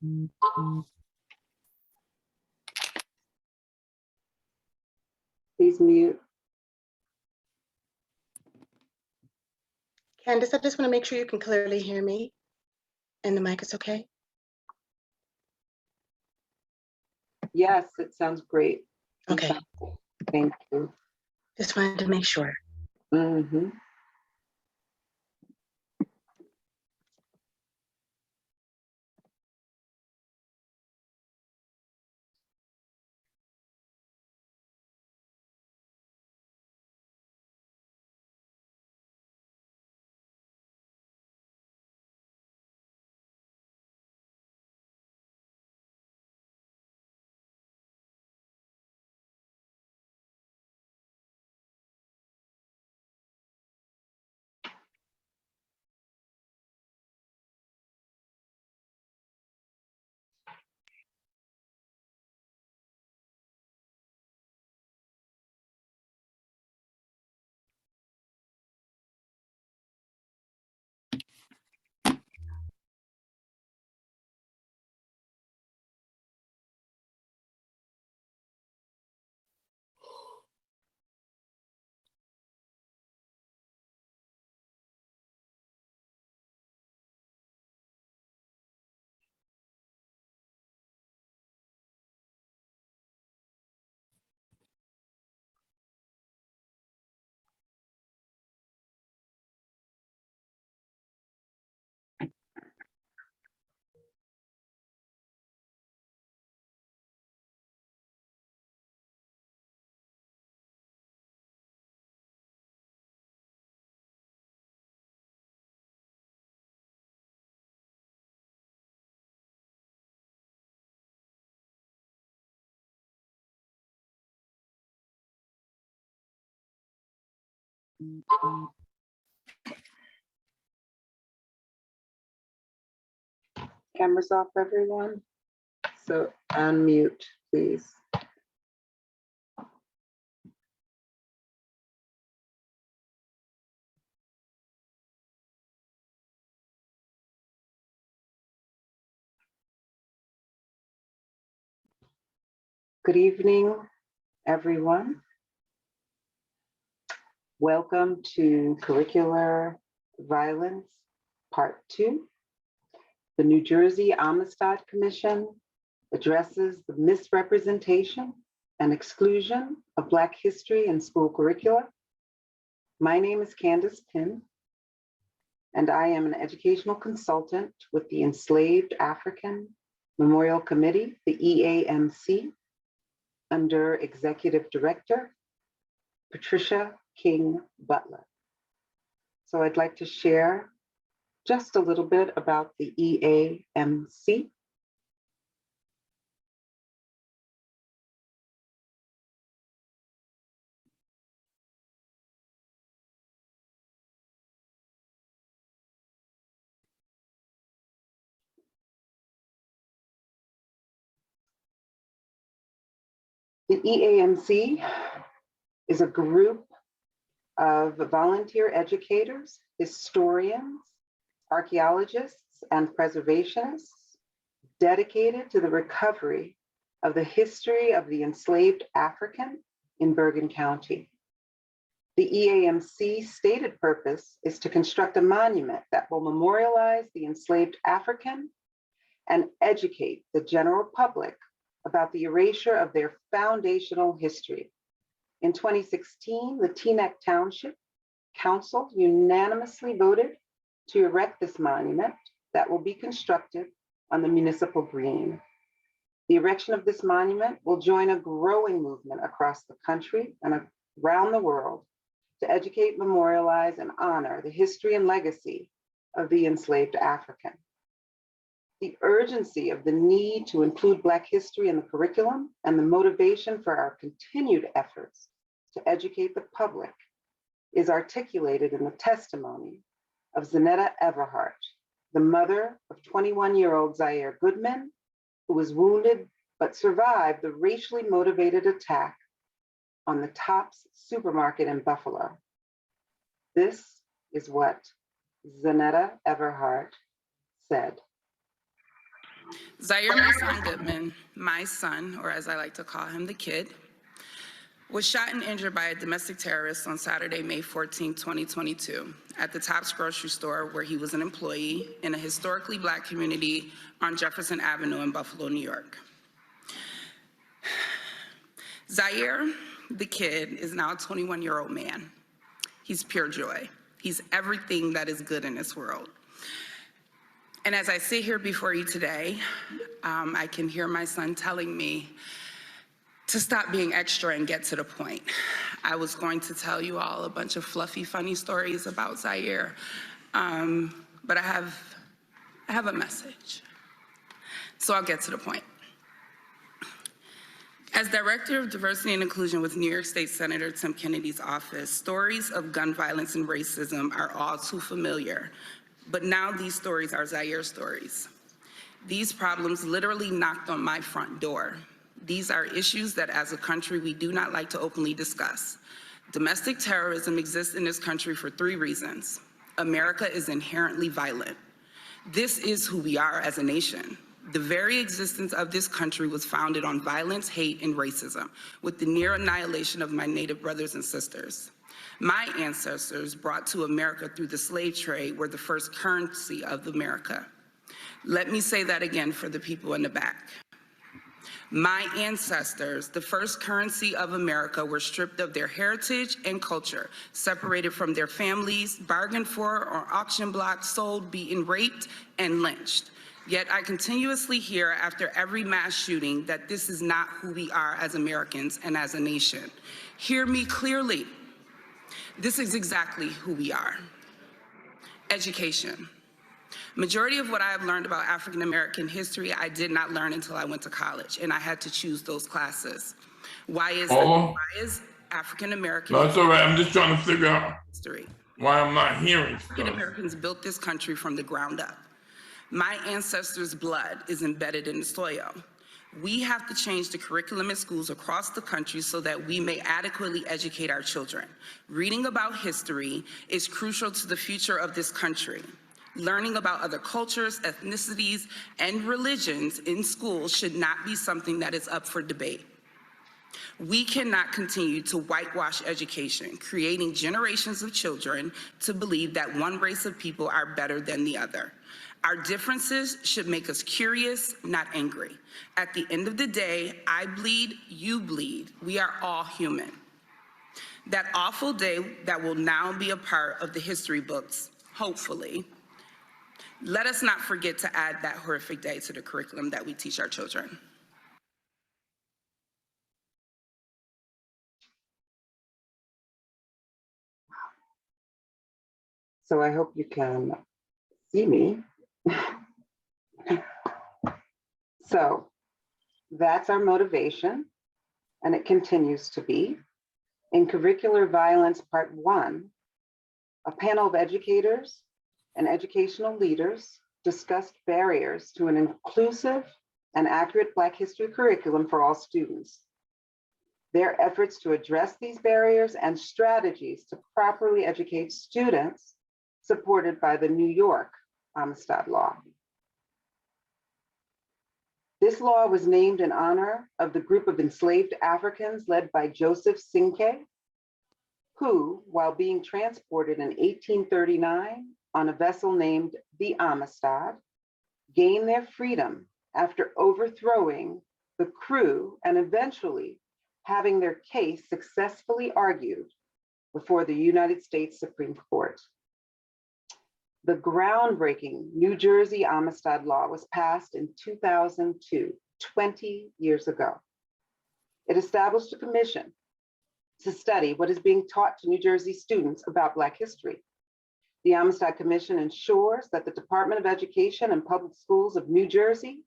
Please mute. Candace, I just want to make sure you can clearly hear me and the mic is okay. Yes, it sounds great. Okay. Thank you. Just wanted to make sure. Mm-hmm. Cameras off, everyone. So unmute, please. Good evening, everyone. Welcome to Curricular Violence, Part 2. The New Jersey Amistad Commission addresses the misrepresentation and exclusion of Black history in school curricula. My name is Candace Pinn, and I am an educational consultant with the Enslaved African Memorial Committee, the EAMC, under Executive Director Patricia King Butler. So I'd like to share just a little bit about the EAMC. The EAMC is a group of volunteer educators, historians, archaeologists, and preservationists dedicated to the recovery of the history of the enslaved African in Bergen County. The EAMC's stated purpose is to construct a monument that will memorialize the enslaved African and educate the general public about the erasure of their foundational history. In 2016, the Teaneck Township Council unanimously voted to erect this monument that will be constructed on the municipal green. The erection of this monument will join a growing movement across the country and around the world to educate, memorialize, and honor the history and legacy of the enslaved African. The urgency of the need to include Black history in the curriculum and the motivation for our continued efforts to educate the public is articulated in the testimony of Zanetta Everhart, the mother of 21-year-old Zaire Goodman, who was wounded but survived the racially motivated attack on the Tops supermarket in Buffalo. This is what Zanetta Everhart said. Zaire Mason Goodman, my son, or as I like to call him, the kid, was shot and injured by a domestic terrorist on Saturday, May 14, 2022, at the Tops grocery store where he was an employee in a historically Black community on Jefferson Avenue in Buffalo, New York. Zaire, the kid, is now a 21-year-old man. He's pure joy. He's everything that is good in this world. And as I sit here before you today, I can hear my son telling me to stop being extra and get to the point. I was going to tell you all a bunch of fluffy, funny stories about Zaire, but I have a message. So I'll get to the point. As Director of Diversity and Inclusion with New York State Senator Tim Kennedy's office, stories of gun violence and racism are all too familiar, but now these stories are Zaire stories. These problems literally knocked on my front door. These are issues that as a country we do not like to openly discuss. Domestic terrorism exists in this country for 3 reasons. America is inherently violent. This is who we are as a nation. The very existence of this country was founded on violence, hate, and racism, with the near annihilation of my Native brothers and sisters. My ancestors brought to America through the slave trade were the first currency of America. Let me say that again for the people in the back. My ancestors, the first currency of America, were stripped of their heritage and culture, separated from their families, bargained for on auction blocks, sold, beaten, raped, and lynched. Yet I continuously hear after every mass shooting that this is not who we are as Americans and as a nation. Hear me clearly. This is exactly who we are. Education. Majority of what I have learned about African American history, I did not learn until I went to college, and I had to choose those classes. Why is African American No, it's all right. I'm just trying to figure out history why I'm not hearing African stuff. Americans built this country from the ground up. My ancestors' blood is embedded in the soil. We have to change the curriculum in schools across the country so that we may adequately educate our children. Reading about history is crucial to the future of this country. Learning about other cultures, ethnicities, and religions in schools should not be something that is up for debate. We cannot continue to whitewash education, creating generations of children to believe that one race of people are better than the other. Our differences should make us curious, not angry. At the end of the day, I bleed, you bleed. We are all human. That awful day that will now be a part of the history books, hopefully, let us not forget to add that horrific day to the curriculum that we teach our children. So I hope you can see me. So that's our motivation, and it continues to be. In Curricular Violence Part 1, a panel of educators and educational leaders discussed barriers to an inclusive and accurate Black history curriculum for all students. Their efforts to address these barriers and strategies to properly educate students, supported by the New York Amistad Law. This law was named in honor of the group of enslaved Africans led by Joseph Cinque, who, while being transported in 1839 on a vessel named the Amistad, gained their freedom after overthrowing the crew and eventually having their case successfully argued before the United States Supreme Court. The groundbreaking New Jersey Amistad Law was passed in 2002, 20 years ago. It established a commission to study what is being taught to New Jersey students about Black history. The Amistad Commission ensures that the Department of Education and Public Schools of New Jersey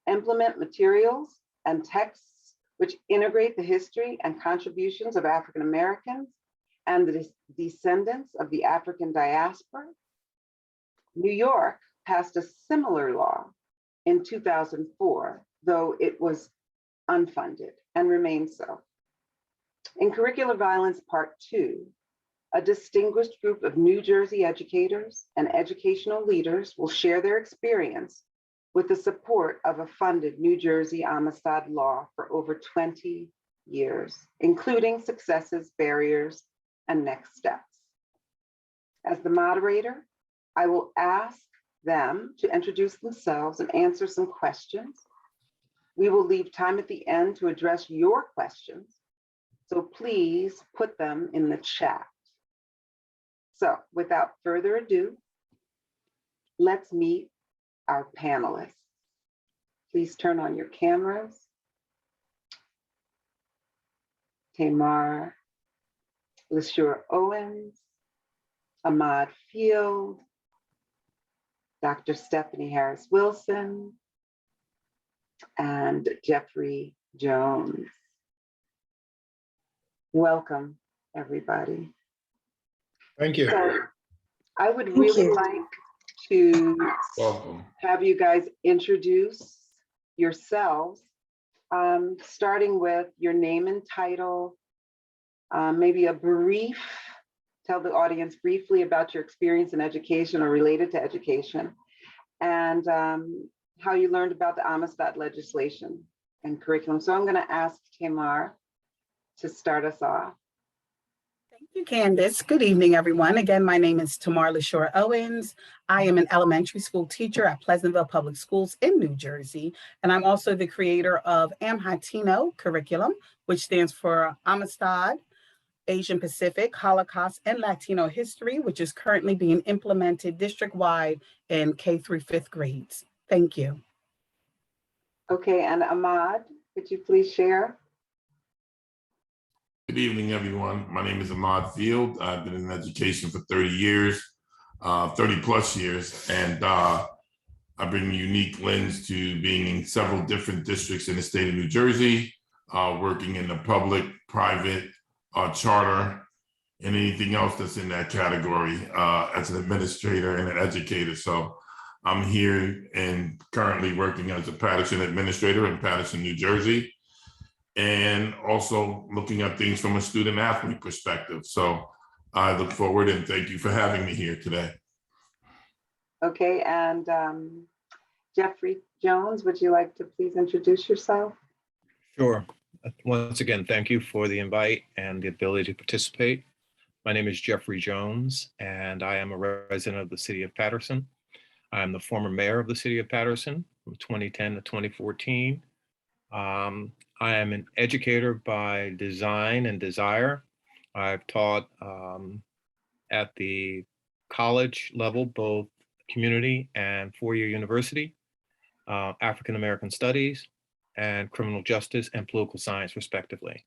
implement materials and texts which integrate the history and contributions of African Americans and the descendants of the African diaspora. New York passed a similar law in 2004, though it was unfunded and remains so. In Curricular Violence Part 2, a distinguished group of New Jersey educators and educational leaders will share their experience with the support of a funded New Jersey Amistad Law for over 20 years, including successes, barriers, and next steps. As the moderator, I will ask them to introduce themselves and answer some questions. We will leave time at the end to address your questions, so please put them in the chat. So without further ado, let's meet our panelists. Please turn on your cameras. Tamar LaSure Owens, Ahmad Field, Dr. Stephanie Harris Wilson, and Jeffrey Jones. Welcome, everybody. Thank you. So I would Thank really you. like to Welcome. have you guys introduce yourselves, starting with your name and title, maybe a brief, tell the audience briefly about your experience in education or related to education, and how you learned about the Amistad legislation and curriculum. So I'm going to ask Tamar to start us off. Thank you, Candace. Good evening, everyone. Again, my name is Tamar LaSure Owens. I am an elementary school teacher at Pleasantville Public Schools in New Jersey, and I'm also the creator of AmHatino Curriculum, which stands for Amistad, Asian Pacific, Holocaust, and Latino History, which is currently being implemented district-wide in K through 5th grades. Thank you. Okay, and Ahmad, could you please share? Good evening, everyone. My name is Ahmad Field. I've been in education for 30 years, 30 plus years, and I bring a unique lens to being in several different districts in the state of New Jersey, working in the public, private, charter, and anything else that's in that category as an administrator and an educator. So I'm here and currently working as a Paterson administrator in Paterson, New Jersey, and also looking at things from a student athlete perspective. So I look forward and thank you for having me here today. Okay, and Jeffrey Jones, would you like to please introduce yourself? Sure. Once again, thank you for the invite and the ability to participate. My name is Jeffrey Jones, and I am a resident of the city of Paterson. I am the former mayor of the city of Paterson from 2010 to 2014. I am an educator by design and desire. I've taught at the college level, both community and four-year university, African American studies, and criminal justice and political science, respectively.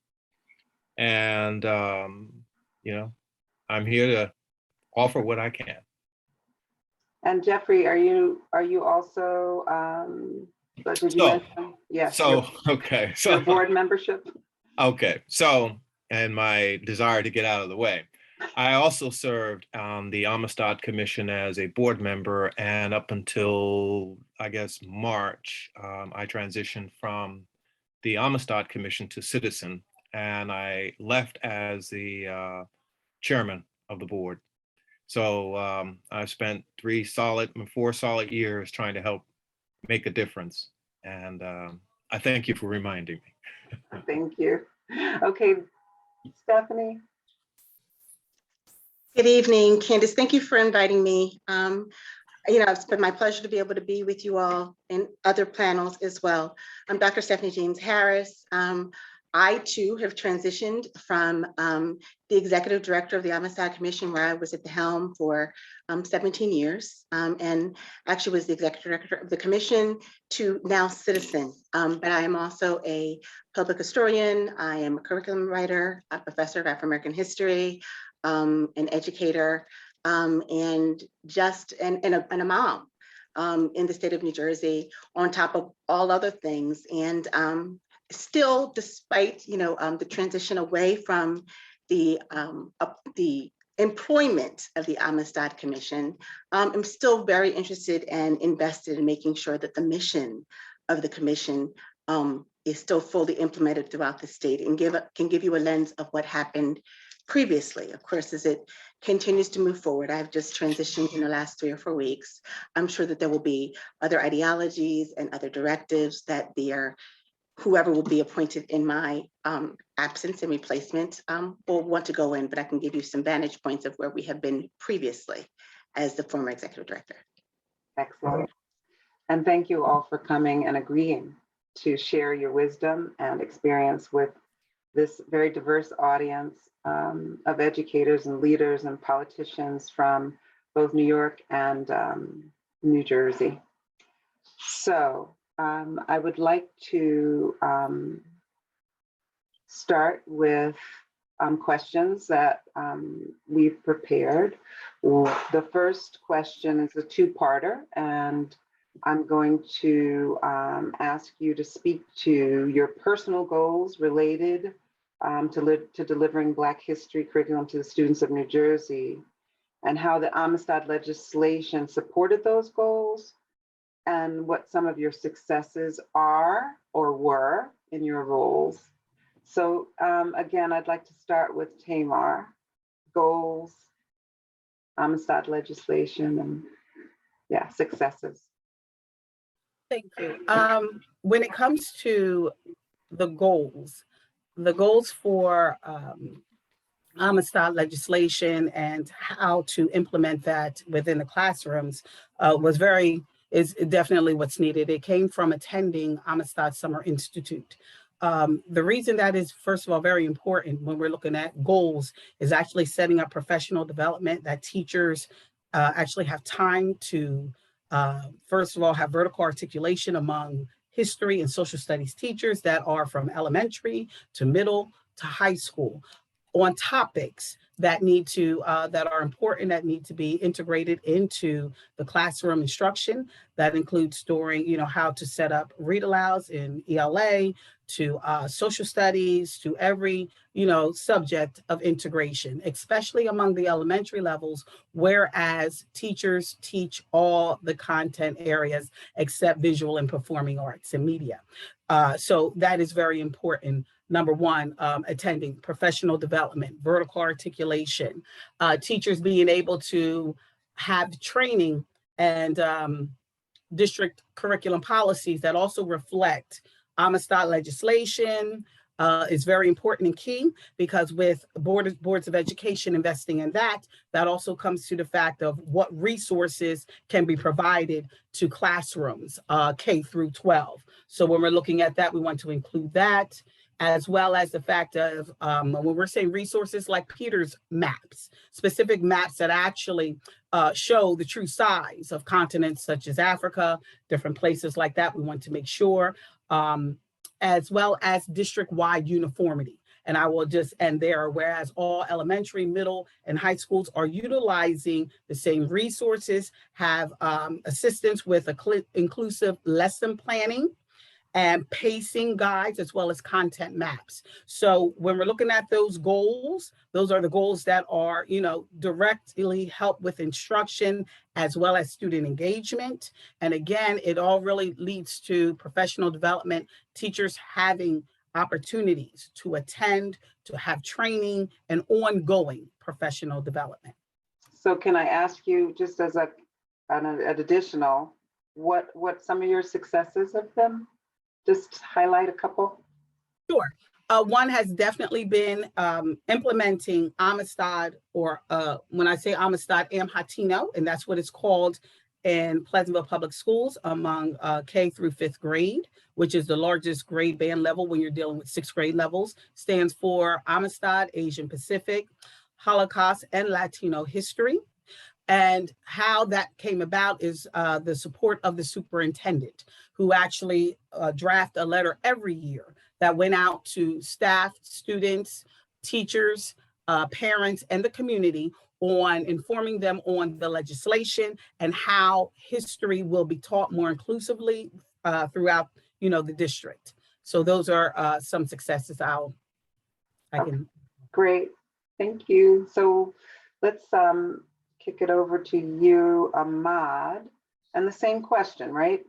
And, you know, I'm here to offer what I can. And Jeffrey, are you also, did you mention? Yes. So, okay. So Your board membership? Okay. So, and my desire to get out of the way. I also served on the Amistad Commission as a board member, and up until, I guess, March, I transitioned from the Amistad Commission to Citizen, and I left as the chairman of the board. So I spent 4 solid years trying to help make a difference, and I thank you for reminding me. Thank you. Okay, Stephanie. Good evening, Candace. Thank you for inviting me. It's been my pleasure to be able to be with you all in other panels as well. I'm Dr. Stephanie James Harris. I too have transitioned from the executive director of the Amistad Commission, where I was at the helm for 17 years, and actually was the executive director of the commission, to now Citizen. But I am also a public historian. I am a curriculum writer, a professor of African-American history, an educator, and a mom in the state of New Jersey, on top of all other things. And still, despite the transition away from the employment of the Amistad Commission, I'm still very interested and invested in making sure that the mission of the commission is still fully implemented throughout the state, and can give you a lens of what happened previously. Of course, as it continues to move forward, I've just transitioned in the last 3 or 4 weeks. I'm sure that there will be other ideologies and other directives that whoever will be appointed in my absence and replacement will want to go in, but I can give you some vantage points of where we have been previously as the former executive director. Excellent. And thank you all for coming and agreeing to share your wisdom and experience with this very diverse audience of educators and leaders and politicians from both New York and New Jersey. So I would like to start with questions that we've prepared. The first question is a two-parter, and I'm going to ask you to speak to your personal goals related to delivering Black history curriculum to the students of New Jersey, and how the Amistad legislation supported those goals, and what some of your successes are or were in your roles. So again, I'd like to start with Tamar. Goals, Amistad legislation, and successes. Thank you. When it comes to the goals for Amistad legislation and how to implement that within the classrooms is definitely what's needed. It came from attending Amistad Summer Institute. The reason that is, first of all, very important when we're looking at goals is actually setting up professional development that teachers actually have time to, first of all, have vertical articulation among history and social studies teachers that are from elementary to middle to high school on topics that are important, that need to be integrated into the classroom instruction. That includes how to set up read alouds in ELA, to social studies, to every, subject of integration, especially among the elementary levels, whereas teachers teach all the content areas except visual and performing arts and media. So that is very important. Number one, attending professional development, vertical articulation, teachers being able to have training and district curriculum policies that also reflect Amistad legislation is very important and key, because with boards of education investing in that also comes to the fact of what resources can be provided to classrooms, K through 12. So when we're looking at that, we want to include that, as well as the fact of when we're saying resources like Peter's maps, specific maps that actually show the true size of continents such as Africa, different places like that, we want to make sure, as well as district-wide uniformity. And I will just end there, whereas all elementary, middle, and high schools are utilizing the same resources, have assistance with inclusive lesson planning and pacing guides, as well as content maps. So when we're looking at those goals, those are the goals that are, directly help with instruction as well as student engagement. And again, it all really leads to professional development, teachers having opportunities to attend, to have training, and ongoing professional development. So can I ask you, just as an additional, what some of your successes have been? Just highlight a couple. Sure. One has definitely been implementing Amistad, or when I say Amistad, Amhatino, and that's what it's called in Pleasantville Public Schools among K through 5th grade, which is the largest grade band level when you're dealing with 6th grade levels. Stands for Amistad, Asian Pacific, Holocaust, and Latino History. And how that came about is the support of the superintendent, who actually draft a letter every year that went out to staff, students, teachers, parents, and the community on informing them on the legislation and how history will be taught more inclusively throughout, the district. So those are some successes I can. Great, thank you. So let's kick it over to you, Ahmad, and the same question, right?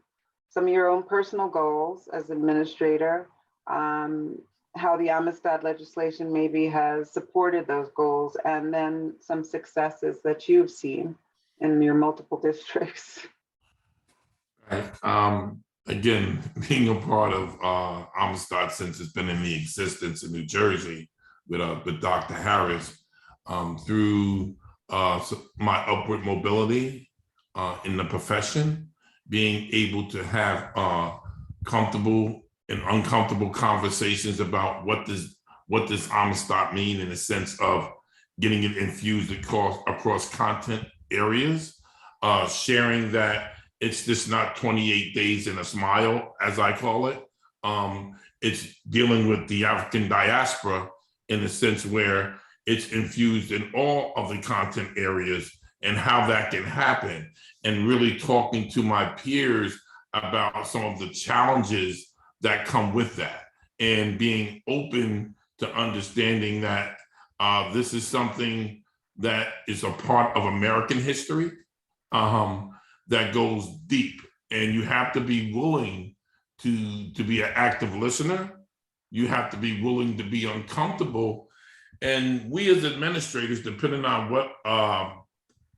Some of your own personal goals as administrator, and how the Amistad legislation maybe has supported those goals, and then some successes that you've seen in your multiple districts. Right. Again, being a part of Amistad since it's been in the existence in New Jersey with Dr. Harris, through my upward mobility in the profession, being able to have comfortable and uncomfortable conversations about what does Amistad mean in the sense of getting it infused across content areas, sharing that it's just not 28 days and a smile, as I call it. It's dealing with the African diaspora in the sense where it's infused in all of the content areas and how that can happen, and really talking to my peers about some of the challenges that come with that, and being open to understanding that this is something that is a part of American history that goes deep, and you have to be willing to be an active listener. You have to be willing to be uncomfortable. And we as administrators, depending on what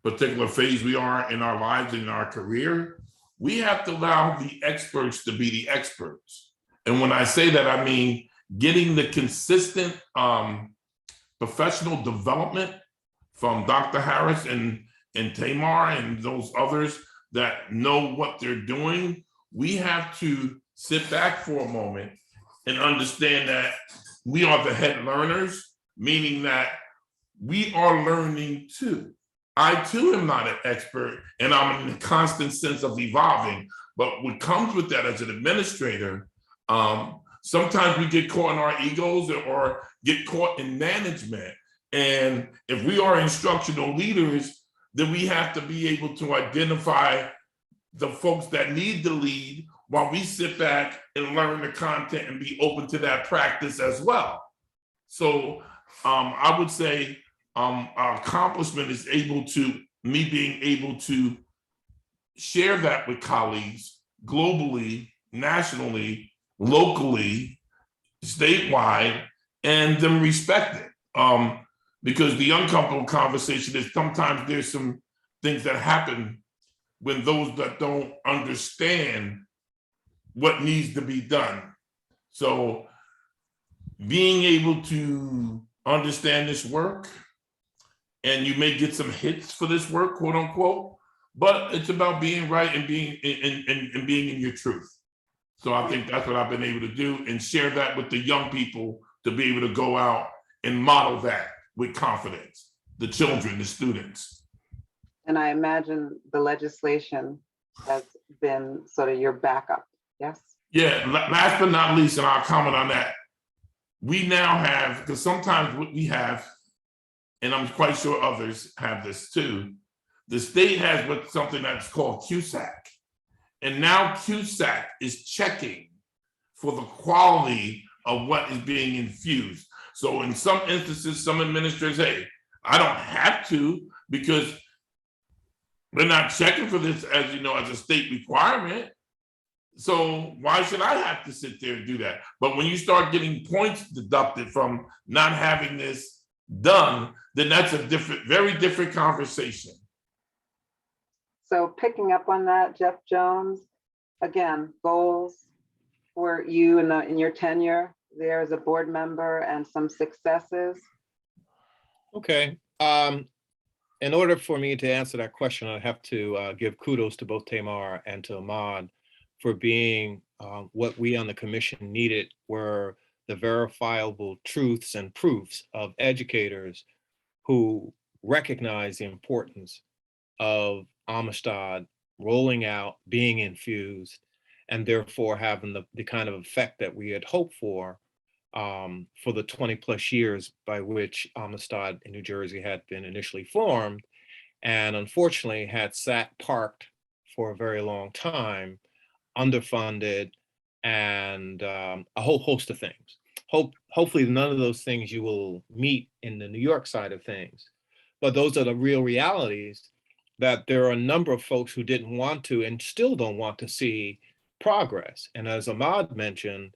particular phase we are in our lives, in our career, we have to allow the experts to be the experts. And when I say that, I mean getting the consistent professional development from Dr. Harris and Tamar and those others that know what they're doing. We have to sit back for a moment and understand that we are the head learners, meaning that we are learning too. I too am not an expert, and I'm in a constant sense of evolving. But what comes with that as an administrator, sometimes we get caught in our egos or get caught in management. And if we are instructional leaders, then we have to be able to identify the folks that need to lead while we sit back and learn the content and be open to that practice as well. So I would say our accomplishment is me being able to share that with colleagues globally, nationally, locally, statewide, and them respect it. Because the uncomfortable conversation is sometimes there's some things that happen when those that don't understand what needs to be done. So being able to understand this work, and you may get some hits for this work, quote unquote, but it's about being right and being in your truth. So I think that's what I've been able to do, and share that with the young people to be able to go out and model that with confidence, the children, the students. And I imagine the legislation has been sort of your backup, yes? Yeah, last but not least, and I'll comment on that. We now have, because sometimes what we have, and I'm quite sure others have this too, the state has something that's called QSAC. And now QSAC is checking for the quality of what is being infused. So in some instances, some administrators, hey, I don't have to because we're not checking for this, as you know, as a state requirement. So why should I have to sit there and do that? But when you start getting points deducted from not having this done, then that's a very different conversation. So picking up on that, Jeff Jones, again, goals for you in your tenure there as a board member and some successes. Okay. In order for me to answer that question, I have to give kudos to both Tamar and to Ahmad for being what we on the commission needed were the verifiable truths and proofs of educators who recognize the importance of Amistad rolling out, being infused, and therefore having the kind of effect that we had hoped for the 20 plus years by which Amistad in New Jersey had been initially formed, and unfortunately had sat parked for a very long time, underfunded, and a whole host of things. Hopefully none of those things you will meet in the New York side of things, but those are the real realities, that there are a number of folks who didn't want to and still don't want to see progress. And as Ahmad mentioned,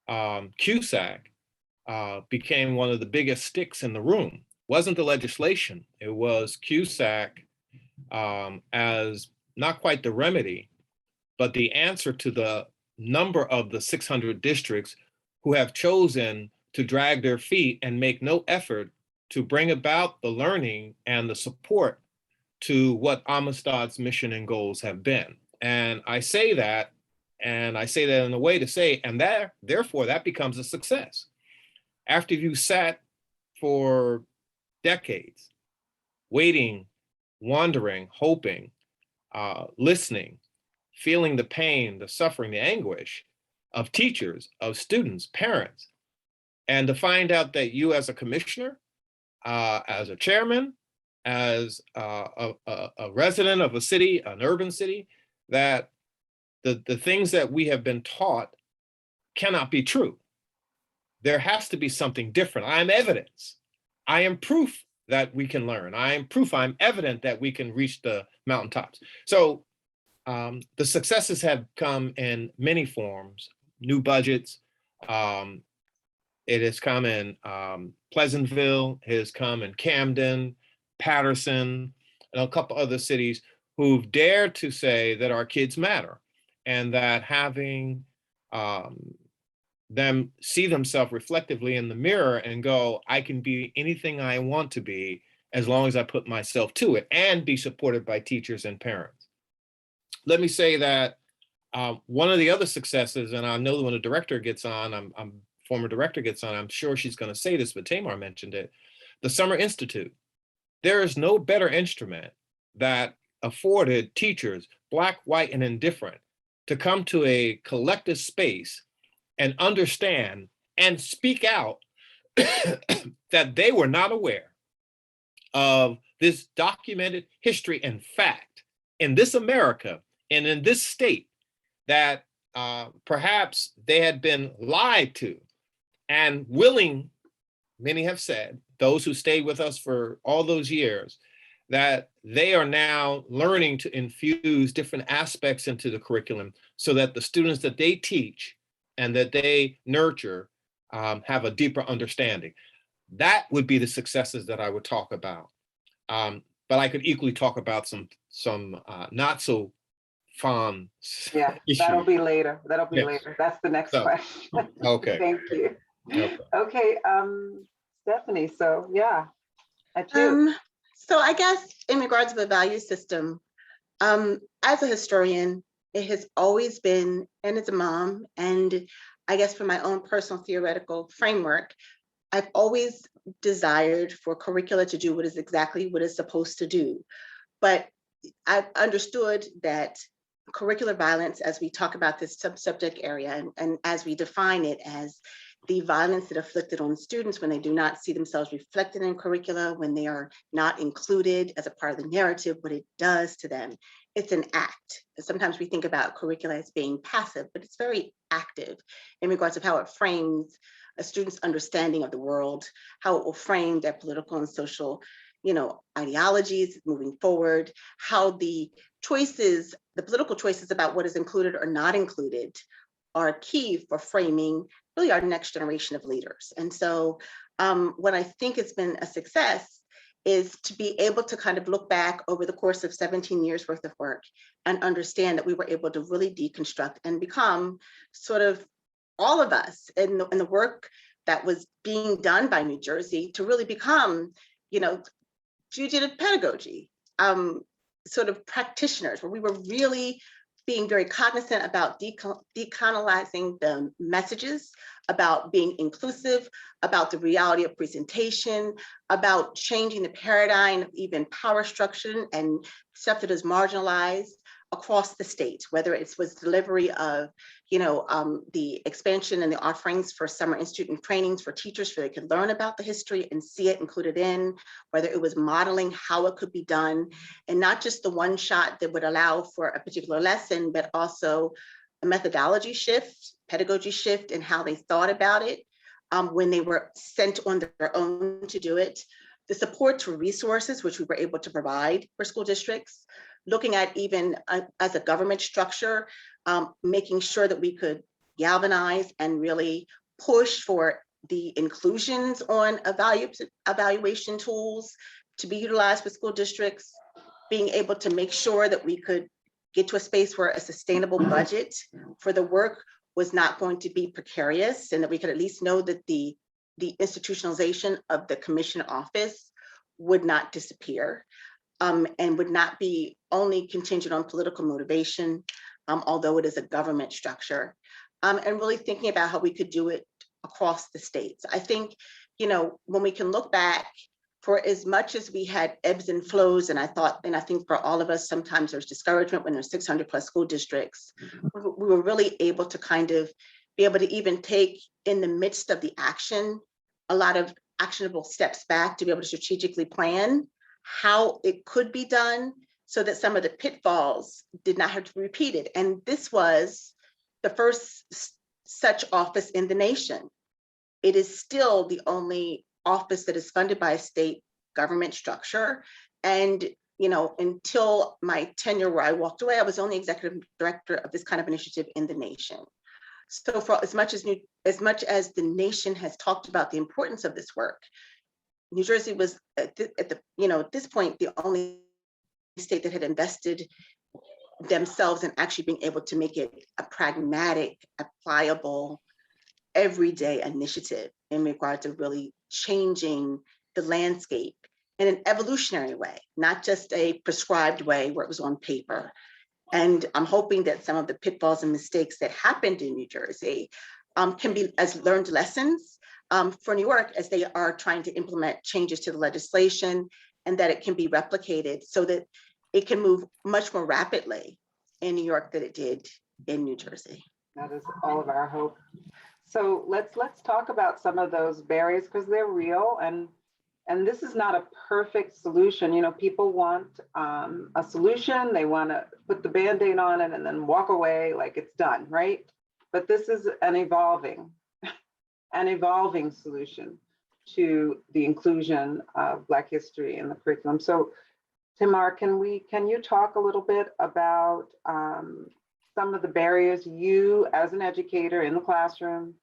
QSAC became one of the biggest sticks in the room. Wasn't the legislation, it was CUSAC as not quite the remedy, but the answer to the number of the 600 districts who have chosen to drag their feet and make no effort to bring about the learning and the support to what Amistad's mission and goals have been. And I say that in a way to say, and that therefore that becomes a success. After you sat for decades, waiting, wondering, hoping, listening, feeling the pain, the suffering, the anguish of teachers, of students, parents, and to find out that you as a commissioner, as a chairman, as a resident of a city, an urban city, that the things that we have been taught cannot be true. There has to be something different. I am evidence. I am proof that we can learn. I am proof, I'm evident that we can reach the mountaintops. So the successes have come in many forms, new budgets. It has come in Pleasantville, it has come in Camden, Patterson, and a couple other cities who've dared to say that our kids matter, and that having them see themselves reflectively in the mirror and go, I can be anything I want to be as long as I put myself to it, and be supported by teachers and parents. Let me say that one of the other successes, and I know when the director gets on, former director gets on, I'm sure she's going to say this, but Tamar mentioned it, the Summer Institute. There is no better instrument that afforded teachers, Black, white, and indifferent, to come to a collective space and understand and speak out that they were not aware of this documented history and fact in this America and in this state, that perhaps they had been lied to, and willing, many have said, those who stayed with us for all those years, that they are now learning to infuse different aspects into the curriculum so that the students that they teach and that they nurture have a deeper understanding. That would be the successes that I would talk about. But I could equally talk about some not so fun Yeah, issues. that'll be later. That'll be Yes. later. That's the next question. Okay. Thank you. Okay. Okay, Stephanie, so yeah, at you. So I guess in regards to the value system, as a historian, it has always been, and as a mom, and I guess from my own personal theoretical framework, I've always desired for curricula to do what it's supposed to do. But I've understood that curricular violence, as we talk about this subject area, and as we define it as the violence that inflicted on students when they do not see themselves reflected in curricula, when they are not included as a part of the narrative, what it does to them. It's an act. And sometimes we think about curricula as being passive, but it's very active in regards of how it frames a student's understanding of the world, how it will frame their political and social, ideologies moving forward, how the choices, the political choices about what is included or not included are key for framing really our next generation of leaders. And so what I think has been a success is to be able to kind of look back over the course of 17 years worth of work and understand that we were able to really deconstruct and become sort of all of us in the work that was being done by New Jersey to really become, fugitive pedagogy, sort of practitioners, where we were really being very cognizant about decolonizing the messages, about being inclusive, about the reality of presentation, about changing the paradigm of even power structure and stuff that is marginalized across the state, whether it was delivery of, the expansion and the offerings for summer institute and trainings for teachers so they could learn about the history and see it included in, whether it was modeling how it could be done, and not just the one shot that would allow for a particular lesson, but also a methodology shift, pedagogy shift in how they thought about it when they were sent on their own to do it. The support to resources, which we were able to provide for school districts, looking at even as a government structure, making sure that we could galvanize and really push for the inclusions on evaluation tools to be utilized with school districts, being able to make sure that we could get to a space where a sustainable budget for the work was not going to be precarious, and that we could at least know that the institutionalization of the commission office would not disappear, and would not be only contingent on political motivation, although it is a government structure, and really thinking about how we could do it across the states. I think, when we can look back, for as much as we had ebbs and flows, and I think for all of us, sometimes there's discouragement when there's 600 plus school districts, we were really able to kind of be able to even take, in the midst of the action, a lot of actionable steps back to be able to strategically plan how it could be done so that some of the pitfalls did not have to be repeated. And this was the first such office in the nation. It is still the only office that is funded by a state government structure. And, until my tenure where I walked away, I was only executive director of this kind of initiative in the nation. So for as much as the nation has talked about the importance of this work, New Jersey was at this point, the only state that had invested themselves in actually being able to make it a pragmatic, applicable, everyday initiative in regard to really changing the landscape in an evolutionary way, not just a prescribed way where it was on paper. And I'm hoping that some of the pitfalls and mistakes that happened in New Jersey can be as learned lessons for New York as they are trying to implement changes to the legislation, and that it can be replicated so that it can move much more rapidly in New York than it did in New Jersey. That is all of our hope. So let's talk about some of those barriers, because they're real, and this is not a perfect solution. People want a solution, they want to put the Band-Aid on it and then walk away like it's done, right? But this is an evolving solution to the inclusion of Black history in the curriculum. So Tamar, can you talk a little bit about some of the barriers you as an educator in the classroom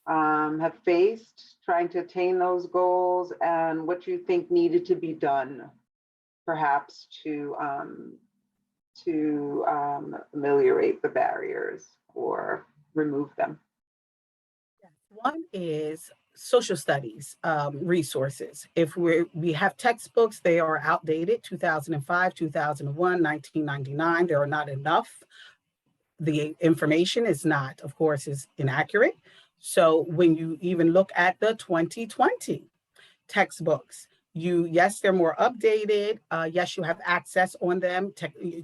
have faced trying to attain those goals, and what you think needed to be done perhaps to ameliorate the barriers or remove them? One is social studies resources. If we have textbooks, they are outdated, 2005, 2001, 1999, there are not enough. The information is not, of course, is inaccurate. So when you even look at the 2020 textbooks, yes, they're more updated. Yes, you have access on them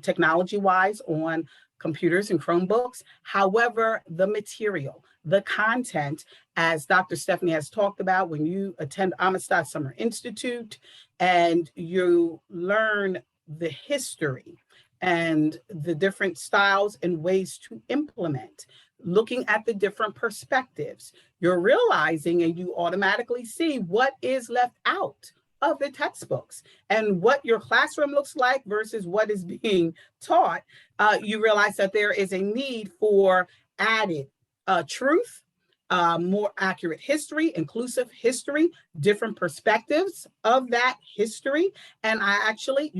technology-wise on computers and Chromebooks. However, the material, the content, as Dr. Stephanie has talked about, when you attend Amistad Summer Institute and you learn the history and the different styles and ways to implement, looking at the different perspectives, you're realizing and you automatically see what is left out of the textbooks and what your classroom looks like versus what is being taught. You realize that there is a need for added truth, more accurate history, inclusive history, different perspectives of that history. And I actually,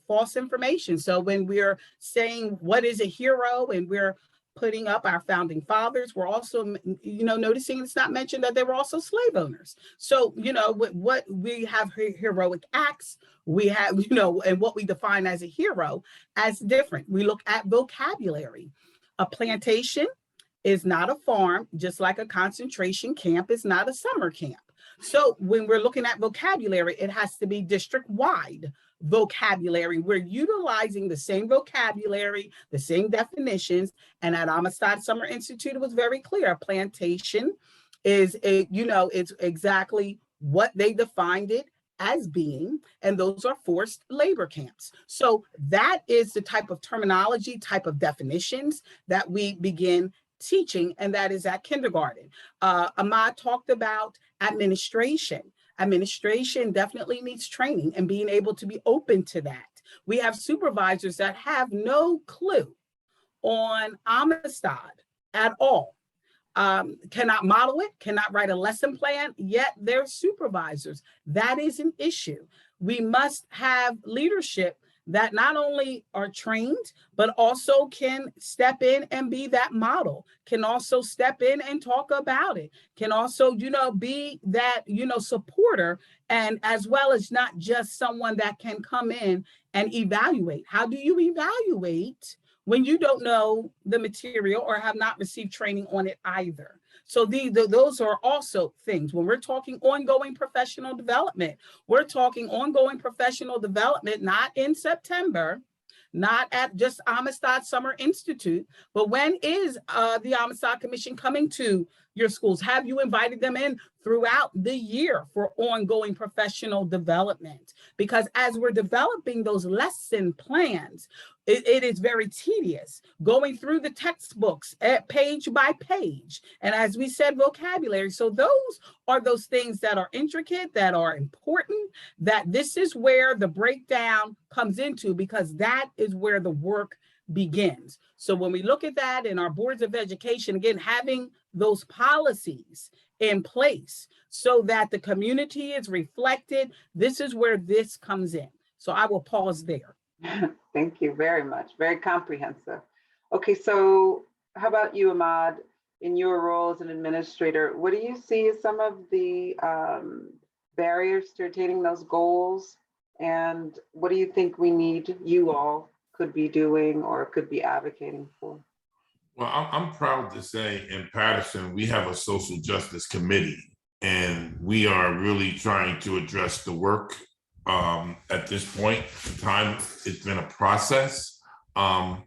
false information. So when we're saying what is a hero and we're putting up our founding fathers, we're also, noticing it's not mentioned that they were also slave owners. So, what we have heroic acts, we have, and what we define as a hero as different. We look at vocabulary. A plantation is not a farm, just like a concentration camp is not a summer camp. So when we're looking at vocabulary, it has to be district-wide vocabulary. We're utilizing the same vocabulary, the same definitions. And at Amistad Summer Institute, it was very clear. A plantation is it's exactly what they defined it as being, and those are forced labor camps. So that is the type of terminology, type of definitions that we begin teaching, and that is at kindergarten. Ahmad talked about administration. Administration definitely needs training and being able to be open to that. We have supervisors that have no clue on Amistad at all. cannot model it, cannot write a lesson plan, yet they're supervisors. That is an issue. We must have leadership that not only are trained, but also can step in and be that model, can also step in and talk about it, can also, be that, supporter, and as well as not just someone that can come in and evaluate. How do you evaluate when you don't know the material or have not received training on it either? So those are also things. When we're talking ongoing professional development, we're talking ongoing professional development, not in September, not at just Amistad Summer Institute, but when is the Amistad Commission coming to your schools? Have you invited them in throughout the year for ongoing professional development? Because as we're developing those lesson plans, it is very tedious going through the textbooks at page by page. And as we said, vocabulary. So those are those things that are intricate, that are important, that this is where the breakdown comes into, because that is where the work begins. So when we look at that in our boards of education, again, having those policies in place so that the community is reflected, this is where this comes in. So I will pause there. Thank you very much. Very comprehensive. Okay, so how about you, Ahmad? In your role as an administrator, what do you see as some of the barriers to attaining those goals? And what do you think you all could be doing or could be advocating for? Well, I'm proud to say in Patterson, we have a social justice committee, and we are really trying to address the work. At this point in time, it's been a process. I'll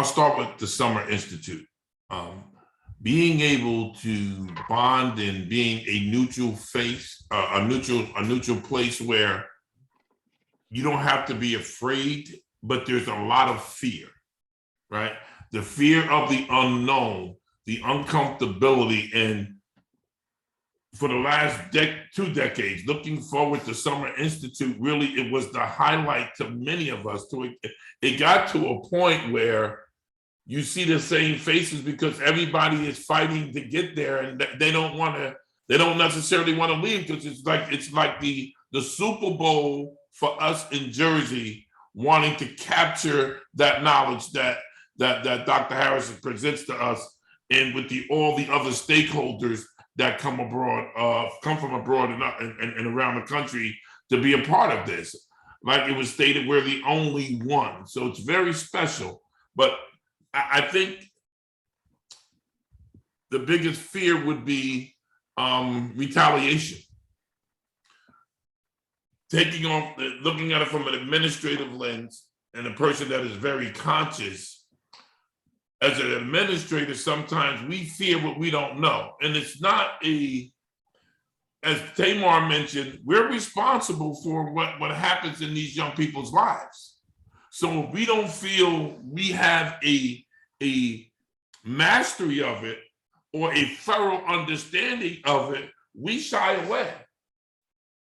start with the Summer Institute. Being able to bond and being a neutral face, a neutral place where you don't have to be afraid, but there's a lot of fear, right? The fear of the unknown, the uncomfortability, and for the last 2 decades, looking forward to Summer Institute, really, it was the highlight to many of us. It got to a point where you see the same faces because everybody is fighting to get there, and they don't necessarily want to leave, because it's like the Super Bowl for us in Jersey, wanting to capture that knowledge that Dr. Harrison presents to us, and with all the other stakeholders that come from abroad and around the country to be a part of this. Like it was stated, we're the only one. So it's very special. But I think the biggest fear would be retaliation. Looking at it from an administrative lens, and a person that is very conscious. As an administrator, sometimes we fear what we don't know. And it's not as Tamar mentioned, we're responsible for what happens in these young people's lives. So if we don't feel we have a mastery of it or a thorough understanding of it, we shy away.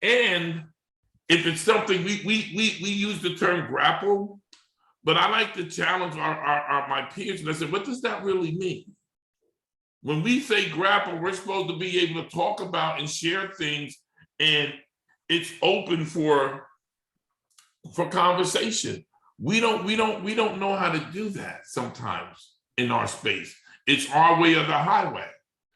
And if it's something, we use the term grapple, but I like to challenge my peers, and I said, what does that really mean? When we say grapple, we're supposed to be able to talk about and share things, and it's open for conversation. We don't know how to do that sometimes in our space. It's our way or the highway.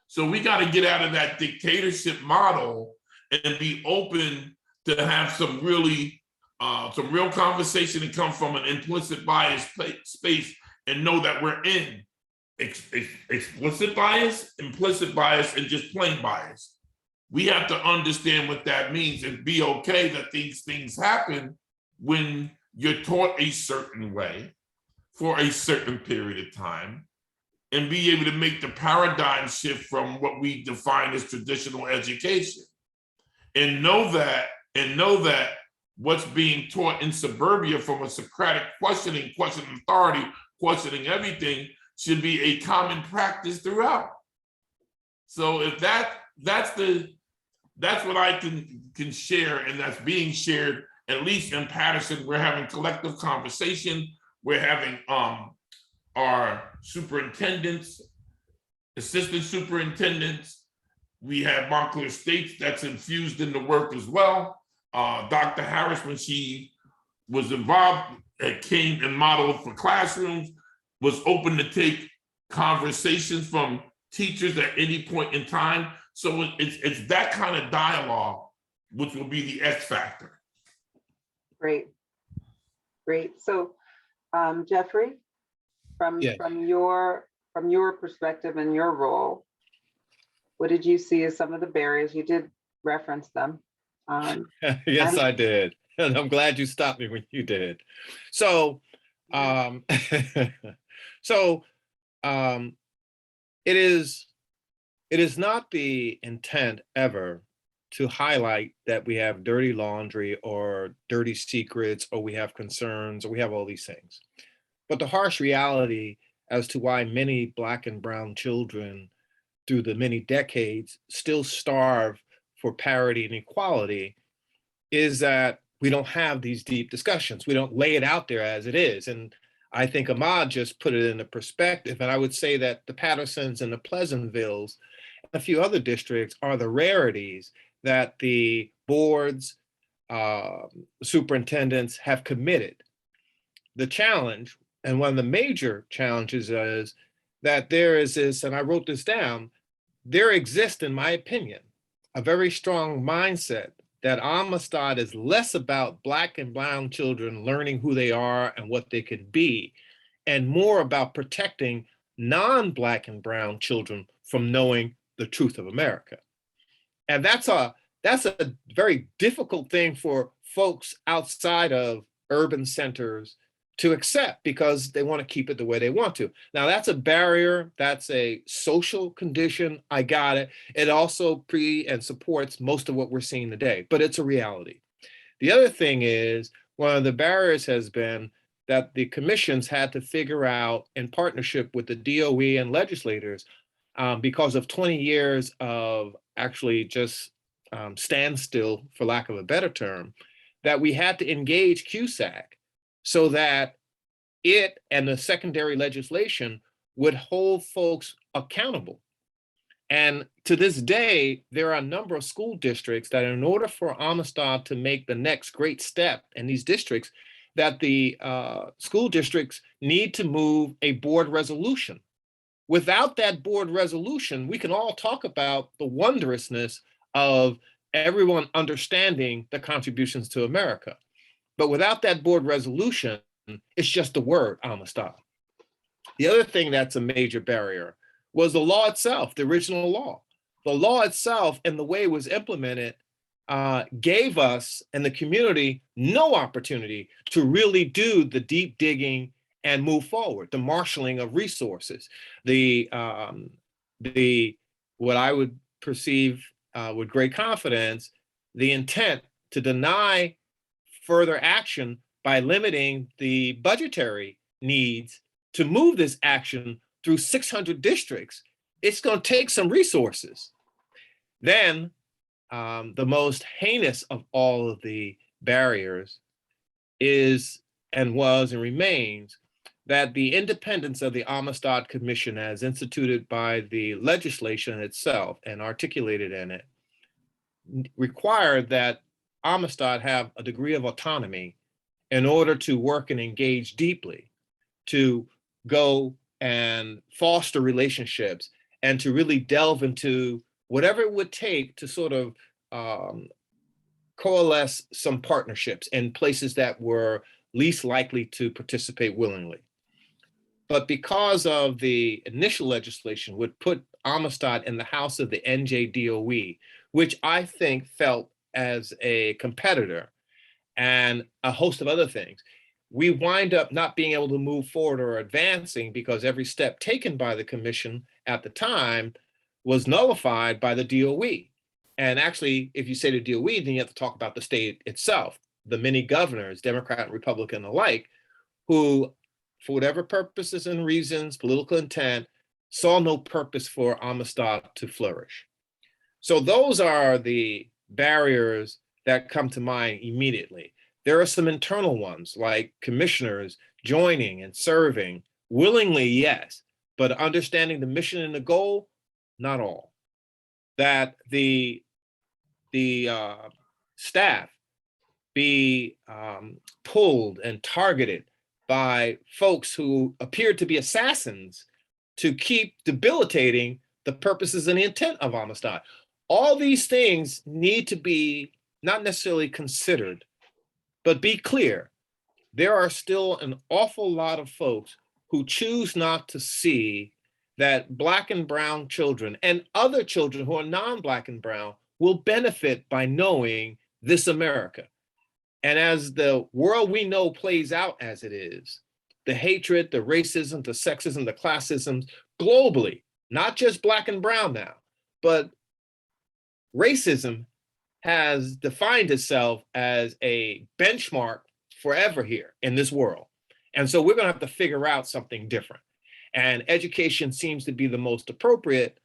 So we got to get out of that dictatorship model and be open to have some real conversation and come from an implicit bias space and know that we're in explicit bias, implicit bias, and just plain bias. We have to understand what that means and be okay that these things happen when you're taught a certain way for a certain period of time, and be able to make the paradigm shift from what we define as traditional education, and know that what's being taught in suburbia from a Socratic questioning authority, questioning everything, should be a common practice throughout. So if that's what I can share, and that's being shared, at least in Patterson, we're having collective conversation. We're having our superintendents assistant superintendents. We have Montclair States that's infused in the work as well. Dr. Harris, when she was involved, came and modeled for classrooms, was open to take conversations from teachers at any point in time. So it's that kind of dialogue which will be the X factor. Great. Great. So Jeffrey, Yes. from your perspective and your role, what did you see as some of the barriers? You did reference them. Yes, I did. And I'm glad you stopped me when you did. So, it is not the intent ever to highlight that we have dirty laundry or dirty secrets, or we have concerns, or we have all these things. But the harsh reality as to why many Black and brown children through the many decades still starve for parity and equality is that we don't have these deep discussions. We don't lay it out there as it is. And I think Ahmad just put it in a perspective. And I would say that the Pattersons and the Pleasantvilles and a few other districts are the rarities that the boards, superintendents have committed. The challenge, and one of the major challenges, is that there is this, and I wrote this down, there exists, in my opinion, a very strong mindset that Amistad is less about Black and brown children learning who they are and what they can be, and more about protecting non-Black and brown children from knowing the truth of America. And that's a very difficult thing for folks outside of urban centers to accept, because they want to keep it the way they want to. Now, that's a barrier. That's a social condition. I got it. It also and supports most of what we're seeing today, but it's a reality. The other thing is, one of the barriers has been that the commissions had to figure out, in partnership with the DOE and legislators, because of 20 years of actually just standstill, for lack of a better term, that we had to engage CUSAC so that it and the secondary legislation would hold folks accountable. And to this day, there are a number of school districts that, in order for Amistad to make the next great step in these districts, that the school districts need to move a board resolution. Without that board resolution, we can all talk about the wondrousness of everyone understanding the contributions to America. But without that board resolution, it's just the word Amistad. The other thing that's a major barrier was the law itself, the original law. The law itself and the way it was implemented gave us and the community no opportunity to really do the deep digging and move forward, the marshaling of resources, what I would perceive with great confidence, the intent to deny further action by limiting the budgetary needs to move this action through 600 districts. It's going to take some resources. Then the most heinous of all of the barriers is, and was, and remains, that the independence of the Amistad Commission, as instituted by the legislation itself and articulated in it, required that Amistad have a degree of autonomy in order to work and engage deeply, to go and foster relationships, and to really delve into whatever it would take to sort of coalesce some partnerships in places that were least likely to participate willingly. But because of the initial legislation would put Amistad in the house of the NJDOE, which I think felt as a competitor, and a host of other things, we wind up not being able to move forward or advancing because every step taken by the commission at the time was nullified by the DOE. And actually, if you say the DOE, then you have to talk about the state itself, the many governors, Democrat and Republican alike, who, for whatever purposes and reasons, political intent, saw no purpose for Amistad to flourish. So those are the barriers that come to mind immediately. There are some internal ones, like commissioners joining and serving willingly, yes, but understanding the mission and the goal, not all. That the staff be pulled and targeted by folks who appeared to be assassins to keep debilitating the purposes and the intent of Amistad. All these things need to be not necessarily considered, but be clear. There are still an awful lot of folks who choose not to see that Black and brown children and other children who are non-Black and brown will benefit by knowing this America. And as the world we know plays out as it is, the hatred, the racism, the sexism, the classism globally, not just Black and brown now, but racism has defined itself as a benchmark forever here in this world. And so we're going to have to figure out something different. And education seems to be the most appropriate,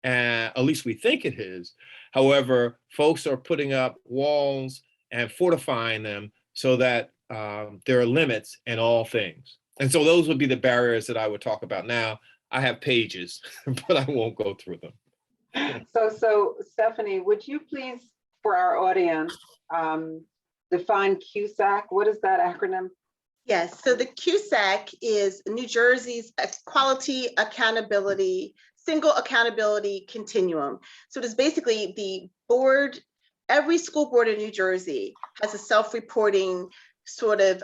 at least we think it is. However, folks are putting up walls and fortifying them so that there are limits in all things. And so those would be the barriers that I would talk about now. I have pages, but I won't go through them. So Stephanie, would you please, for our audience, define CUSAC? What is that acronym? Yes, so the CUSAC is New Jersey's Quality Accountability, Single Accountability Continuum. So it is basically the board, every school board in New Jersey has a self-reporting sort of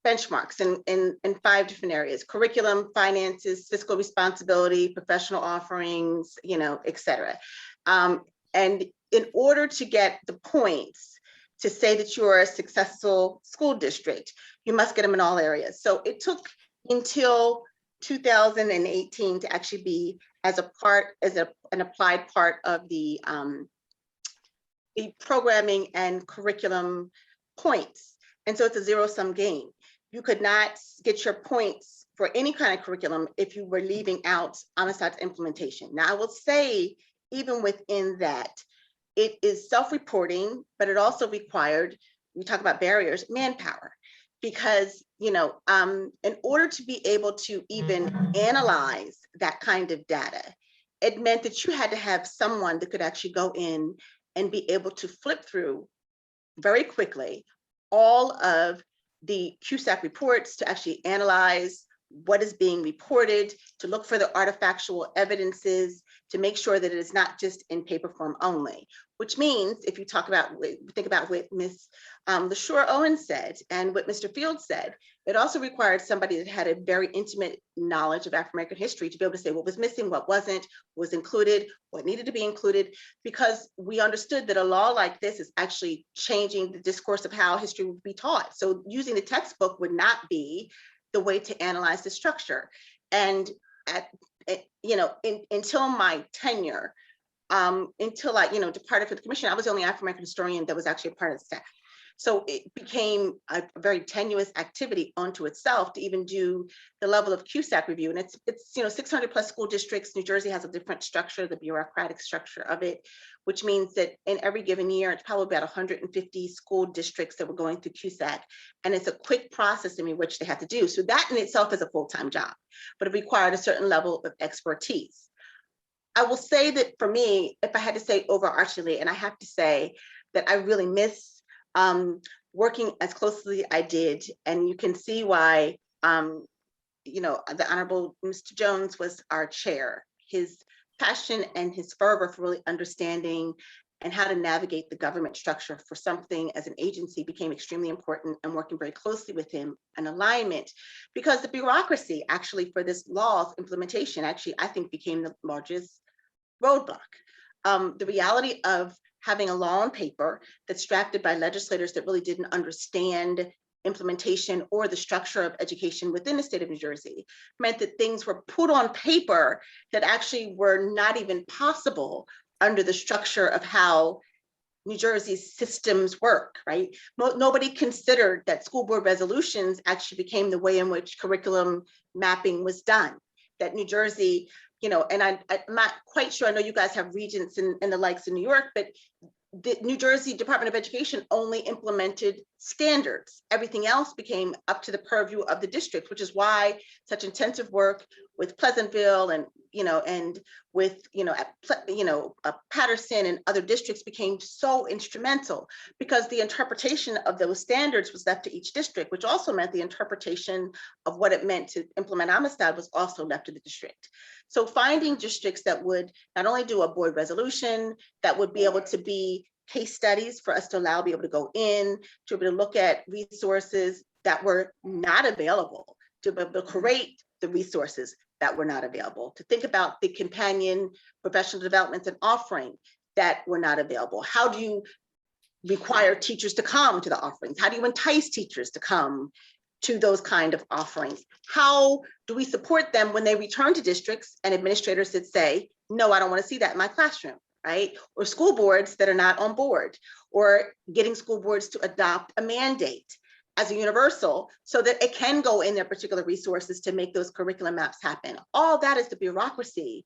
benchmarks in 5 different areas: curriculum, finances, fiscal responsibility, professional offerings, et cetera. And in order to get the points to say that you are a successful school district, you must get them in all areas. So it took until 2018 to actually be as an applied part of the programming and curriculum points. And so it's a zero-sum game. You could not get your points for any kind of curriculum if you were leaving out Amistad's implementation. Now, I will say, even within that, it is self-reporting, but it also required, we talk about barriers, manpower. Because, in order to be able to even analyze that kind of data, it meant that you had to have someone that could actually go in and be able to flip through very quickly all of the CUSAC reports to actually analyze what is being reported, to look for the artifactual evidences, to make sure that it is not just in paper form only. Which means, if you think about what Ms. LaShore Owen said and what Mr. Field said, it also required somebody that had a very intimate knowledge of African-American history to be able to say what was missing, what wasn't, was included, what needed to be included, because we understood that a law like this is actually changing the discourse of how history would be taught. So using the textbook would not be the way to analyze the structure. And until my tenure, until I, departed from the commission, I was the only African-American historian that was actually a part of the staff. So it became a very tenuous activity unto itself to even do the level of CUSAC review. And it's 600 plus school districts. New Jersey has a different structure, the bureaucratic structure of it, which means that in every given year, it's probably about 150 school districts that were going through CUSAC. And it's a quick process in which they have to do. So that in itself is a full-time job, but it required a certain level of expertise. I will say that for me, if I had to say overarchingly, and I have to say that I really miss working as closely as I did, and you can see why, the Honorable Mr. Jones was our chair. His passion and his fervor for really understanding and how to navigate the government structure for something as an agency became extremely important, and working very closely with him in alignment, because the bureaucracy actually for this law's implementation actually, I think, became the largest roadblock. The reality of having a law on paper that's drafted by legislators that really didn't understand implementation or the structure of education within the state of New Jersey meant that things were put on paper that actually were not even possible under the structure of how New Jersey's systems work, right? Nobody considered that school board resolutions actually became the way in which curriculum mapping was done. That New Jersey, and I'm not quite sure, I know you guys have regents and the likes in New York, but the New Jersey Department of Education only implemented standards. Everything else became up to the purview of the district, which is why such intensive work with Pleasantville and, and with, Patterson and other districts became so instrumental because the interpretation of those standards was left to each district, which also meant the interpretation of what it meant to implement Amistad was also left to the district. So finding districts that would not only do a board resolution, that would be able to be case studies for us to be able to go in, to be able to look at resources that were not available, to be able to create the resources that were not available, to think about the companion professional developments and offering that were not available. How do you require teachers to come to the offerings? How do you entice teachers to come to those kind of offerings? How do we support them when they return to districts and administrators that say, no, I don't want to see that in my classroom, right? Or school boards that are not on board, or getting school boards to adopt a mandate as a universal so that it can go in their particular resources to make those curriculum maps happen. All that is the bureaucracy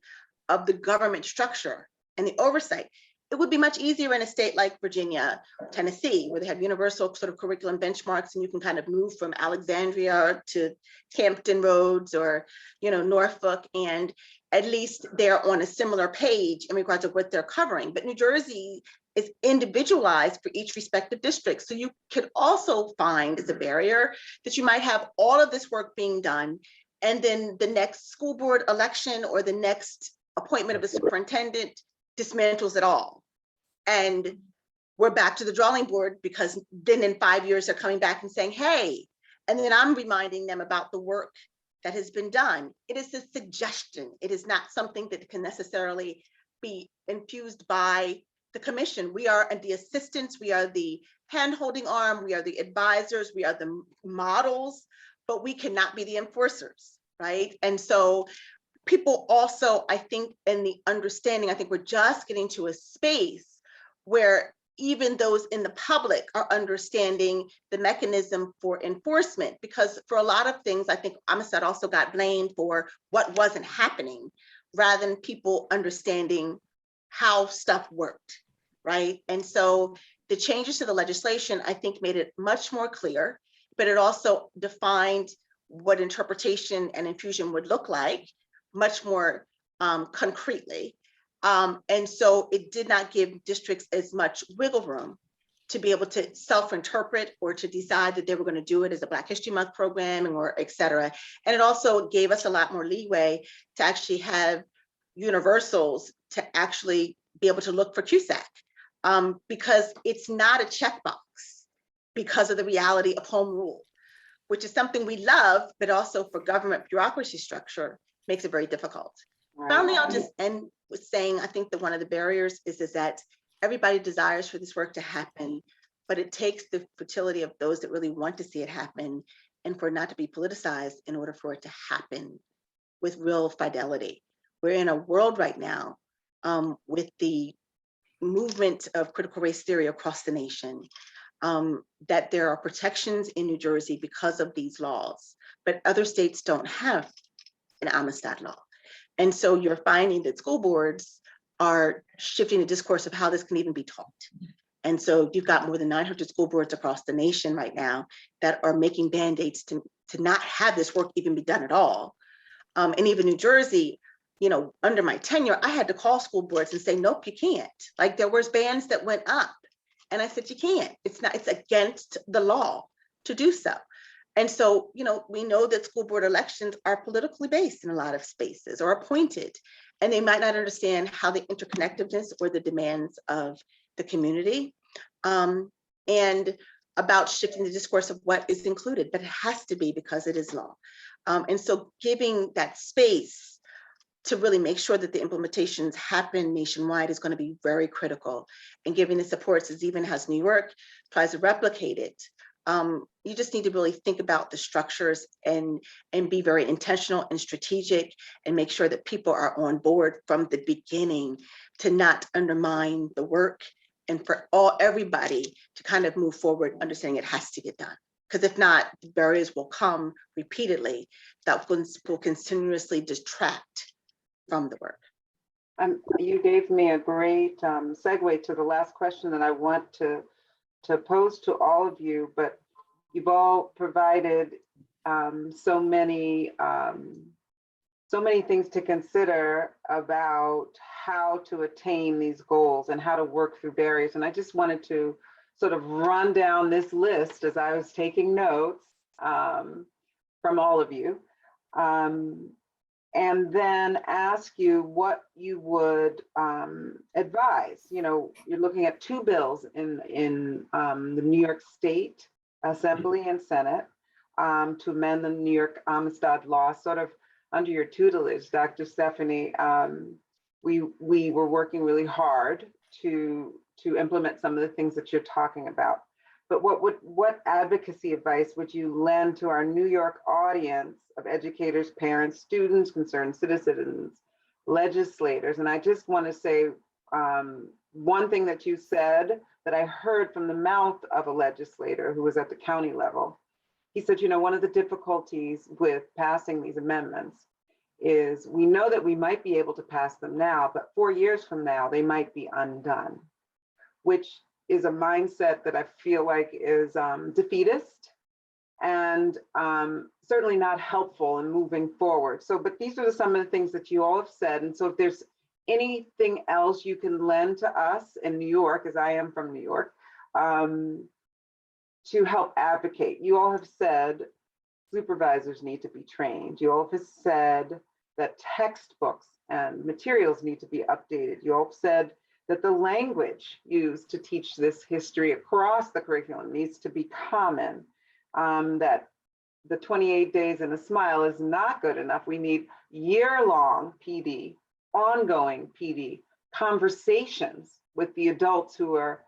of the government structure and the oversight. It would be much easier in a state like Virginia, Tennessee, where they have universal sort of curriculum benchmarks, and you can kind of move from Alexandria to Hampton Roads or, Norfolk, and at least they're on a similar page in regards to what they're covering. But New Jersey is individualized for each respective district. So you could also find as a barrier that you might have all of this work being done, and then the next school board election or the next appointment of a superintendent dismantles it all. And we're back to the drawing board, because then in 5 years they're coming back and saying, hey, and then I'm reminding them about the work that has been done. It is a suggestion. It is not something that can necessarily be infused by the commission. We are the assistants, we are the hand-holding arm, we are the advisors, we are the models, but we cannot be the enforcers, right? And so people also, I think, in the understanding, I think we're just getting to a space where even those in the public are understanding the mechanism for enforcement, because for a lot of things, I think Amistad also got blamed for what wasn't happening rather than people understanding how stuff worked, right? And so the changes to the legislation, I think, made it much more clear, but it also defined what interpretation and infusion would look like much more concretely. And so it did not give districts as much wiggle room to be able to self-interpret or to decide that they were going to do it as a Black History Month program or et cetera. And it also gave us a lot more leeway to actually have universals to actually be able to look for CUSAC, because it's not a checkbox because of the reality of home rule, which is something we love, but also for government bureaucracy structure makes it very difficult. Right. Finally, I'll just end with saying, I think that one of the barriers is that everybody desires for this work to happen, but it takes the fertility of those that really want to see it happen and for it not to be politicized in order for it to happen with real fidelity. We're in a world right now with the movement of critical race theory across the nation, that there are protections in New Jersey because of these laws, but other states don't have an Amistad law. And so you're finding that school boards are shifting the discourse of how this can even be taught. And so you've got more than 900 school boards across the nation right now that are making band-aids to not have this work even be done at all. And even New Jersey, under my tenure, I had to call school boards and say, nope, you can't. Like, there was bans that went up. And I said, you can't. It's against the law to do so. And so, we know that school board elections are politically based in a lot of spaces, or appointed, and they might not understand how the interconnectedness or the demands of the community, and about shifting the discourse of what is included, but it has to be because it is law. And so giving that space to really make sure that the implementations happen nationwide is going to be very critical, and giving the supports, as even as New York tries to replicate it. You just need to really think about the structures and be very intentional and strategic, and make sure that people are on board from the beginning to not undermine the work, and for everybody to kind of move forward, understanding it has to get done. Because if not, the barriers will come repeatedly that will continuously detract from the work. You gave me a great segue to the last question that I want to pose to all of you, but you've all provided so many so many things to consider about how to attain these goals and how to work through barriers. And I just wanted to sort of run down this list as I was taking notes from all of you. And then ask you what you would advise. You know, you're looking at two bills in the New York State Assembly and Senate to amend the New York Amistad Law, sort of under your tutelage, Dr. Stephanie. We were working really hard to implement some of the things that you're talking about. But what advocacy advice would you lend to our New York audience of educators, parents, students, concerned citizens, legislators? And I just want to say one thing that you said that I heard from the mouth of a legislator who was at the county level. He said, you know, one of the difficulties with passing these amendments is we know that we might be able to pass them now, but 4 years from now, they might be undone, which is a mindset that I feel like is defeatist and certainly not helpful in moving forward. So, but these are some of the things that you all have said. And so if there's anything else you can lend to us in New York, as I am from New York, to help advocate. You all have said supervisors need to be trained. You all have said that textbooks and materials need to be updated. You all have said that the language used to teach this history across the curriculum needs to be common, that the 28 days and a smile is not good enough. We need year-long PD, ongoing PD, conversations with the adults who are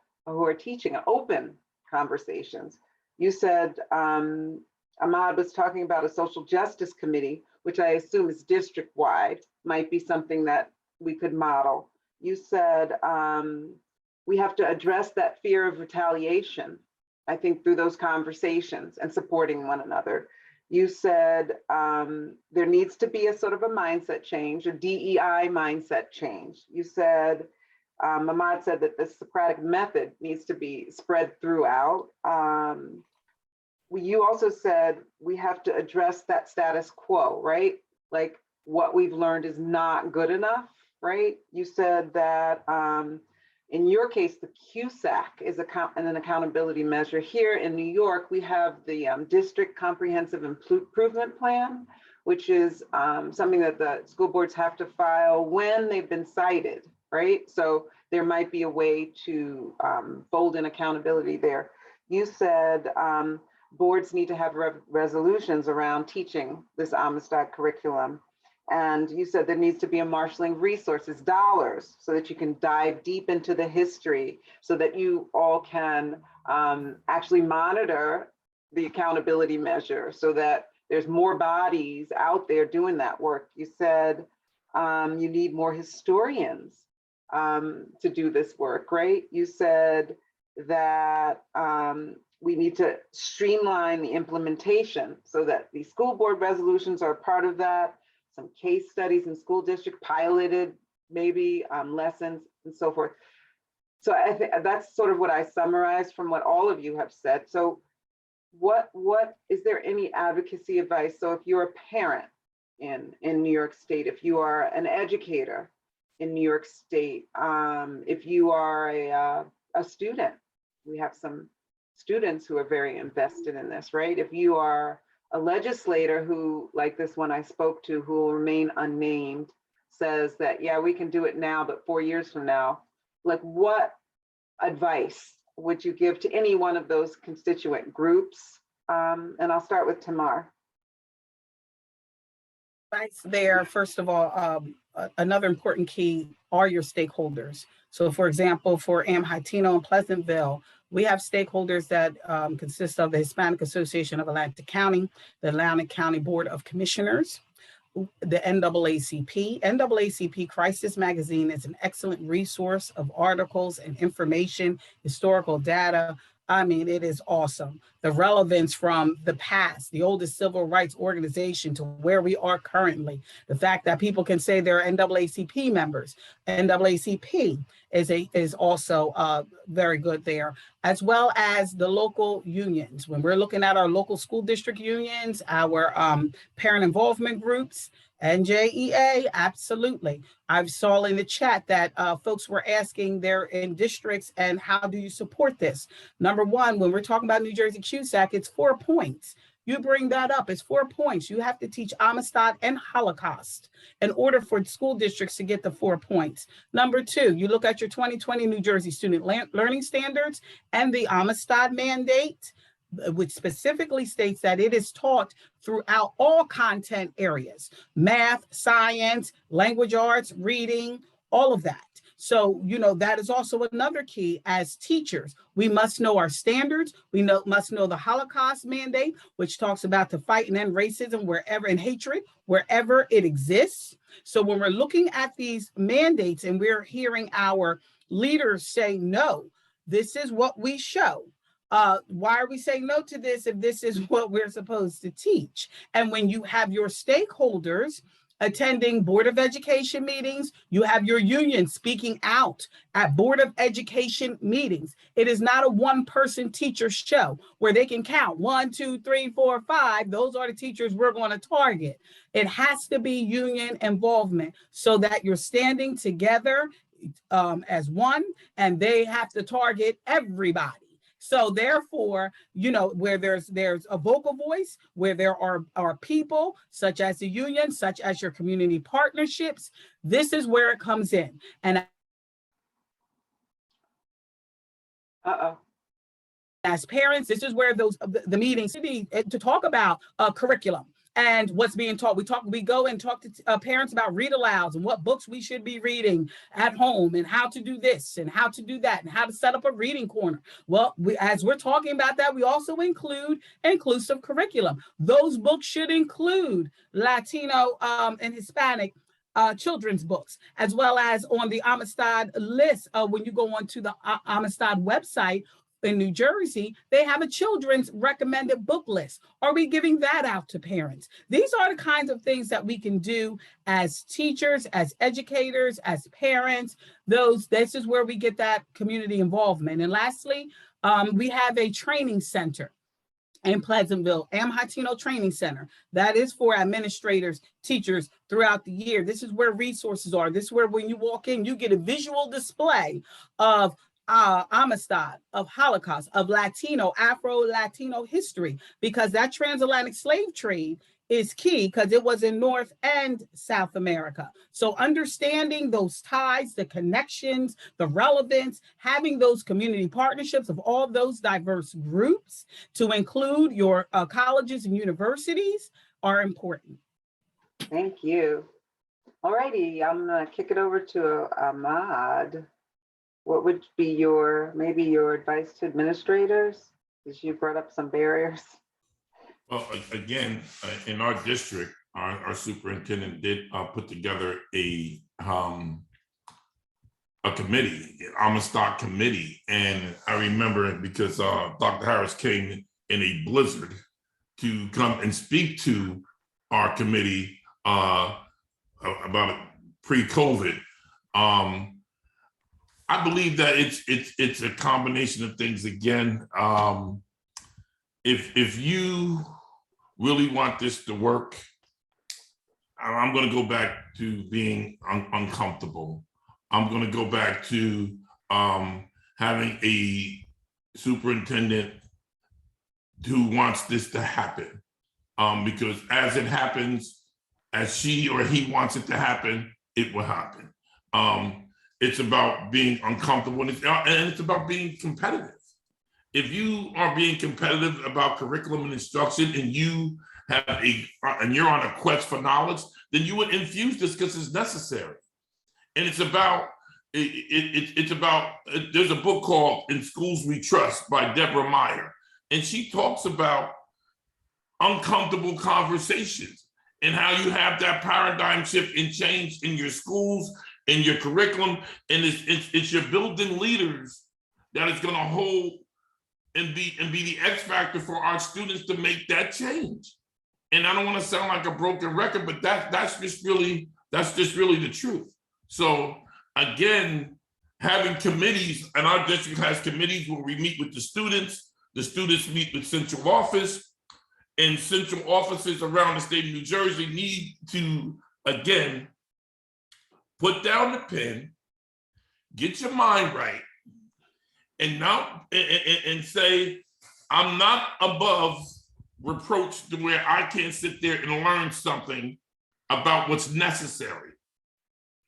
teaching, open conversations. You said, Ahmad was talking about a social justice committee, which I assume is district-wide, might be something that we could model. You said we have to address that fear of retaliation, I think, through those conversations and supporting one another. You said there needs to be a sort of a mindset change, a DEI mindset change. You said, Ahmad said that the Socratic method needs to be spread throughout. You also said we have to address that status quo, right? Like what we've learned is not good enough, right? You said that in your case, the CUSAC is an accountability measure. Here in New York, we have the District Comprehensive Improvement Plan, which is something that the school boards have to file when they've been cited, right? So there might be a way to fold in accountability there. You said boards need to have resolutions around teaching this Amistad curriculum. And you said there needs to be a marshaling resources, dollars, so that you can dive deep into the history so that you all can actually monitor the accountability measure so that there's more bodies out there doing that work. You said you need more historians to do this work, right? You said that we need to streamline the implementation so that the school board resolutions are part of that. Some case studies in school district piloted, maybe lessons and so forth. So I think that's sort of what I summarized from what all of you have said. So what is there any advocacy advice? So if you're a parent in New York State, if you are an educator in New York State, if you are a student, we have some students who are very invested in this, right? If you are a legislator who, like this one I spoke to, who will remain unnamed, says that, yeah, we can do it now, but 4 years from now, like what advice would you give to any one of those constituent groups? And I'll start with Tamar. Advice there, first of all, another important key are your stakeholders. So for example, for Amhatino and Pleasantville, we have stakeholders that consist of the Hispanic Association of Atlantic County, the Atlantic County Board of Commissioners, the NAACP. NAACP Crisis Magazine is an excellent resource of articles and information, historical data. I mean, it is awesome. The relevance from the past, the oldest civil rights organization to where we are currently. The fact that people can say they're NAACP members. NAACP is also very good there, as well as the local unions. When we're looking at our local school district unions, our parent involvement groups, NJEA, absolutely. I saw in the chat that folks were asking they're in districts and how do you support this? Number one, when we're talking about New Jersey CUSAC, it's 4 points. You bring that up, it's 4 points. You have to teach Amistad and Holocaust in order for school districts to get the 4 points. Number two, you look at your 2020 New Jersey Student Learning Standards and the Amistad mandate, which specifically states that it is taught throughout all content areas, math, science, language arts, reading, all of that. So, that is also another key as teachers. We must know our standards. We must know the Holocaust mandate, which talks about the fight and end racism wherever and hatred, wherever it exists. So when we're looking at these mandates and we're hearing our leaders say, no, this is what we show. Why are we saying no to this if this is what we're supposed to teach? And when you have your stakeholders attending Board of Education meetings, you have your union speaking out at Board of Education meetings. It is not a one-person teacher show where they can count 1, 2, 3, 4, 5. Those are the teachers we're going to target. It has to be union involvement so that you're standing together as one, and they have to target everybody. So therefore, where there's a vocal voice, where there are people such as the union, such as your community partnerships, this is where it comes in. And as parents, this is where the meetings to talk about curriculum and what's being taught. We go and talk to parents about read alouds and what books we should be reading at home and how to do this and how to do that and how to set up a reading corner. Well, as we're talking about that, we also include inclusive curriculum. Those books should include Latino and Hispanic children's books, as well as on the Amistad list. When you go onto the Amistad website, in New Jersey, they have a children's recommended book list. Are we giving that out to parents? These are the kinds of things that we can do as teachers, as educators, as parents. This is where we get that community involvement. And lastly, we have a training center in Pleasantville, Amhatino Training Center. That is for administrators, teachers throughout the year. This is where resources are. This is where when you walk in, you get a visual display of Amistad, of Holocaust, of Afro-Latino history, because that transatlantic slave trade is key because it was in North and South America. So understanding those ties, the connections, the relevance, having those community partnerships of all those diverse groups to include your colleges and universities are important. Thank you. All righty, I'm gonna kick it over to Ahmad. What would be maybe your advice to administrators? Because you brought up some barriers. Well, again, in our district, our superintendent did put together a committee, an Amistad committee. And I remember it because Dr. Harris came in a blizzard to come and speak to our committee about pre-COVID. I believe that it's a combination of things. Again, if you really want this to work, I'm going to go back to being uncomfortable. I'm going to go back to having a superintendent who wants this to happen, because as it happens, as she or he wants it to happen, it will happen. It's about being uncomfortable, and it's about being competitive. If you are being competitive about curriculum and instruction, and you have and you're on a quest for knowledge, then you would infuse this because it's necessary. And it's about there's a book called "In Schools We Trust" by Deborah Meyer, and she talks about uncomfortable conversations and how you have that paradigm shift and change in your schools, in your curriculum, and it's your building leaders that is going to hold and be the X factor for our students to make that change. And I don't want to sound like a broken record, but that's just really the truth. So again, having committees, and our district has committees where we meet with the students meet with central office, and central offices around the state of New Jersey need to again, put down the pen, get your mind right, and now and say, I'm not above reproach to where I can't sit there and learn something about what's necessary.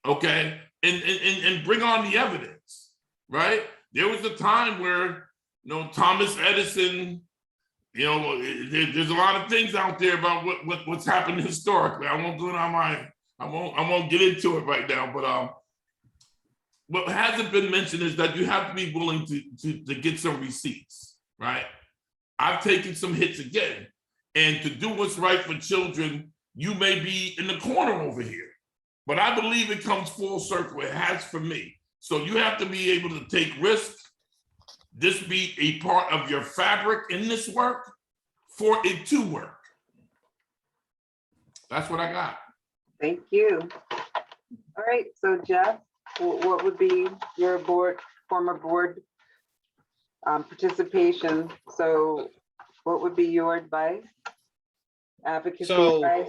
Okay, and bring on the evidence, right? There was a time where, Thomas Edison, there's a lot of things out there about what's happened historically. I won't go on I won't get into it right now, but what hasn't been mentioned is that you have to be willing to get some receipts, right? I've taken some hits again, and to do what's right for children, you may be in the corner over here, but I believe it comes full circle. It has for me. So you have to be able to take risks. This be a part of your fabric in this work for it to work. That's what I got. Thank you. All right, so Jeff, what would be your former board participation? So what would be your advice? Advocacy advice?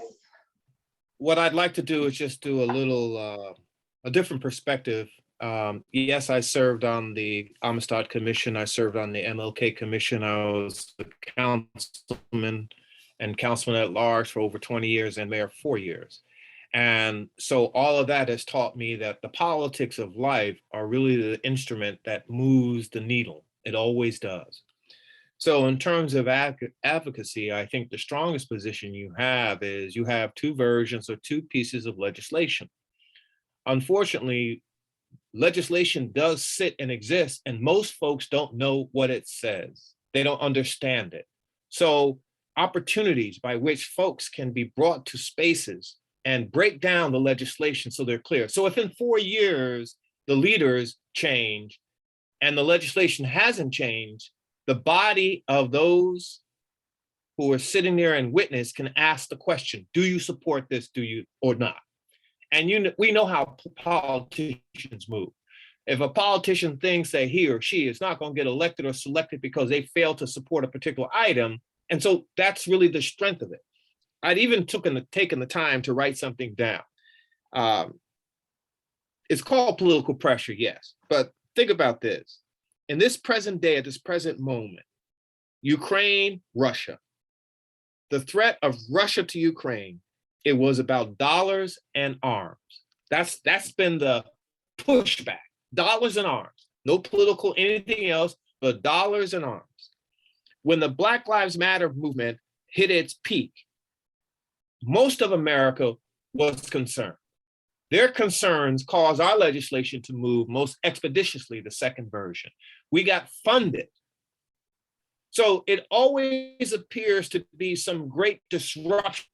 What I'd like to do is just do a different perspective. Yes, I served on the Amistad Commission. I served on the MLK Commission. I was the councilman and councilman at large for over 20 years and mayor 4 years. And so all of that has taught me that the politics of life are really the instrument that moves the needle. It always does. So in terms of advocacy, I think the strongest position you have is you have two versions or two pieces of legislation. Unfortunately, legislation does sit and exist, and most folks don't know what it says. They don't understand it. So opportunities by which folks can be brought to spaces and break down the legislation so they're clear. So if in 4 years, the leaders change and the legislation hasn't changed, the body of those who are sitting there and witness can ask the question, do you support this, do you or not? And we know how politicians move. If a politician thinks that he or she is not going to get elected or selected because they failed to support a particular item, and so that's really the strength of it. I'd even taken the time to write something down. It's called political pressure, yes, but think about this. In this present day, at this present moment, Ukraine, Russia, the threat of Russia to Ukraine, it was about dollars and arms. That's been the pushback, dollars and arms, no political anything else, but dollars and arms. When the Black Lives Matter movement hit its peak, most of America was concerned. Their concerns caused our legislation to move most expeditiously, the second version. We got funded. So it always appears to be some great disruption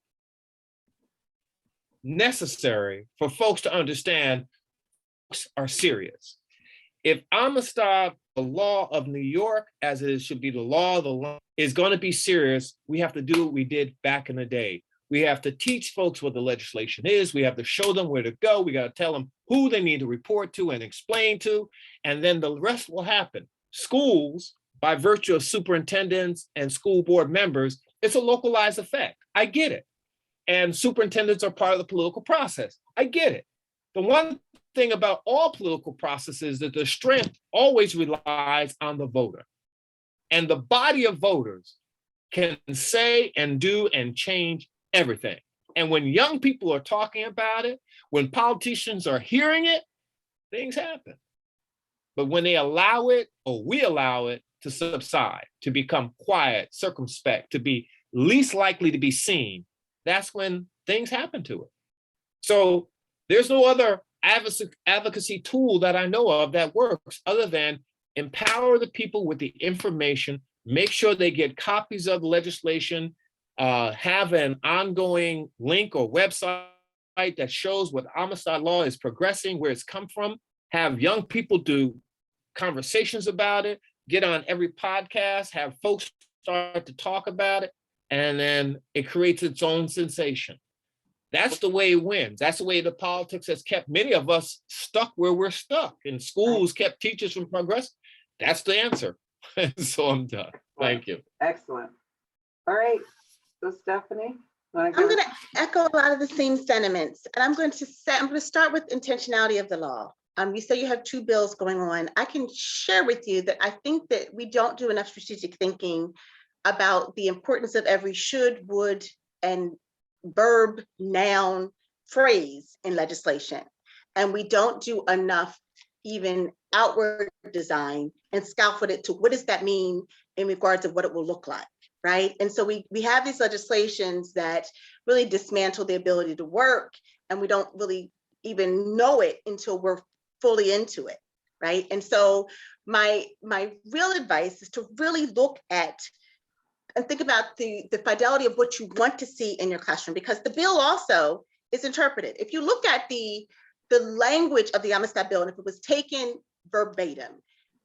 necessary for folks to understand folks are serious. If Amistad, the law of New York, as it should be the law of the land, is going to be serious, we have to do what we did back in the day. We have to teach folks what the legislation is. We have to show them where to go. We got to tell them who they need to report to and explain to, and then the rest will happen. Schools, by virtue of superintendents and school board members, it's a localized effect. I get it. And superintendents are part of the political process. I get it. The one thing about all political processes is that the strength always relies on the voter. And the body of voters can say and do and change everything. And when young people are talking about it, when politicians are hearing it, things happen. But when they allow it, or we allow it to subside, to become quiet, circumspect, to be least likely to be seen, that's when things happen to it. So there's no other advocacy tool that I know of that works other than empower the people with the information, make sure they get copies of the legislation, have an ongoing link or website that shows what Amistad law is progressing, where it's come from, have young people do conversations about it, get on every podcast, have folks start to talk about it, and then it creates its own sensation. That's the way it wins. That's the way the politics has kept many of us stuck where we're stuck, and schools kept teachers from progress. That's the answer. So I'm done. Thank you. Excellent. All right. So Stephanie? I'm going to echo a lot of the same sentiments, and I'm going to start with intentionality of the law. You say you have 2 bills going on. I can share with you that I think that we don't do enough strategic thinking about the importance of every should, would, and verb, noun, phrase in legislation. And we don't do enough even outward design and scaffold it to what does that mean in regards of what it will look like, right? And so we have these legislations that really dismantle the ability to work, and we don't really even know it until we're fully into it, right? And so my real advice is to really look at and think about the fidelity of what you want to see in your classroom, because the bill also is interpreted. If you look at the language of the Amistad bill, and if it was taken verbatim,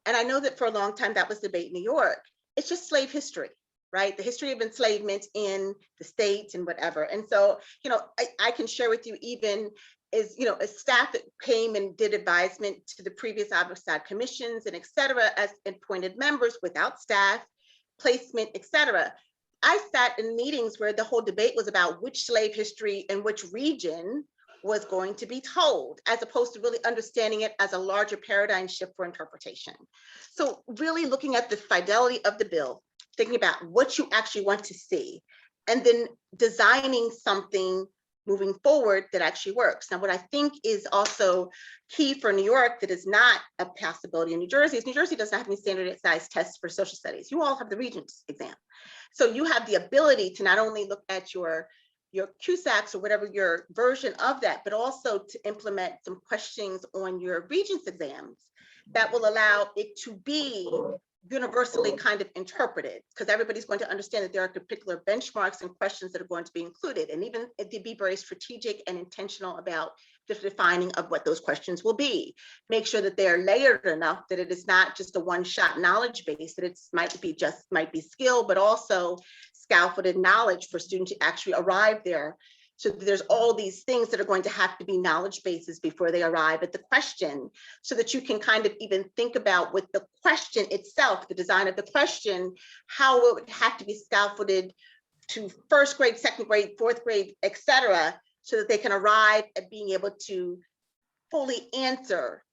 and I know that for a long time that was debate in New York, it's just slave history, right? The history of enslavement in the States and whatever. And so, I can share with you even is, a staff that came and did advisement to the previous Amistad commissions and et cetera, as appointed members without staff, placement, et cetera. I sat in meetings where the whole debate was about which slave history and which region was going to be told, as opposed to really understanding it as a larger paradigm shift for interpretation. So really looking at the fidelity of the bill, thinking about what you actually want to see, and then designing something moving forward that actually works. Now, what I think is also key for New York that is not a possibility in New Jersey is New Jersey does not have any standardized tests for social studies. You all have the Regents exam. So you have the ability to not only look at your CUSACs or whatever your version of that, but also to implement some questions on your Regents exams that will allow it to be universally kind of interpreted, because everybody's going to understand that there are particular benchmarks and questions that are going to be included, and even to be very strategic and intentional about the defining of what those questions will be. Make sure that they're layered enough that it is not just a one-shot knowledge base, that it might be skill, but also scaffolded knowledge for students to actually arrive there. So there's all these things that are going to have to be knowledge bases before they arrive at the question, so that you can kind of even think about with the question itself, the design of the question, how it would have to be scaffolded to first grade, second grade, fourth grade, et cetera, so that they can arrive at being able to fully answer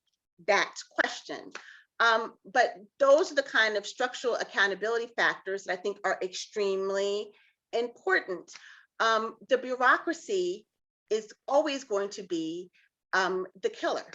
that question. But those are the kind of structural accountability factors that I think are extremely important. The bureaucracy is always going to be the killer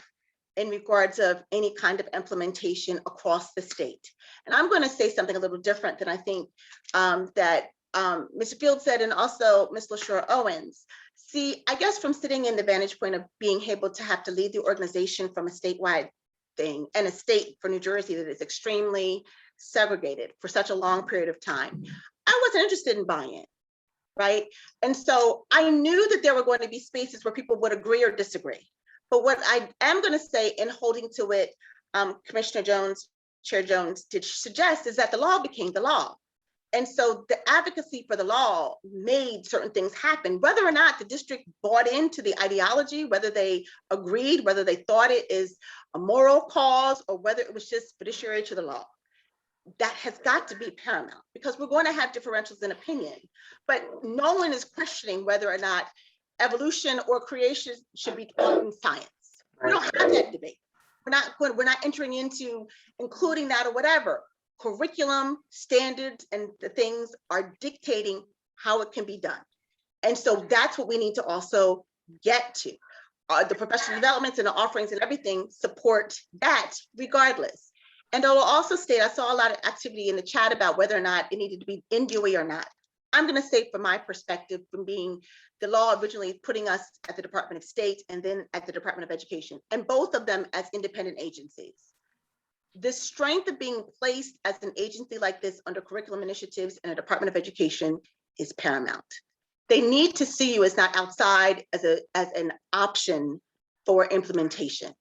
in regards of any kind of implementation across the state. And I'm going to say something a little different than I think that Mr. Field said, and also Ms. LaShore Owens. See, I guess from sitting in the vantage point of being able to have to lead the organization from a statewide thing, and a state for New Jersey that is extremely segregated for such a long period of time, I wasn't interested in buy-in. Right. And so I knew that there were going to be spaces where people would agree or disagree. But what I am going to say in holding to it, Commissioner Jones, Chair Jones did suggest, is that the law became the law. And so the advocacy for the law made certain things happen, whether or not the district bought into the ideology, whether they agreed, whether they thought it is a moral cause, or whether it was just fiduciary to the law. That has got to be paramount, because we're going to have differentials in opinion, but no one is questioning whether or not evolution or creation should be taught in science. We don't have that debate. We're not entering into including that or whatever. Curriculum, standards, and the things are dictating how it can be done. And so that's what we need to also get to. The professional developments and the offerings and everything support that regardless. And I will also state, I saw a lot of activity in the chat about whether or not it needed to be in Dewey or not. I'm going to say from my perspective, from being the law originally putting us at the Department of State and then at the Department of Education, and both of them as independent agencies. The strength of being placed as an agency like this under curriculum initiatives in a Department of Education is paramount. They need to see you as not outside as an option for implementation.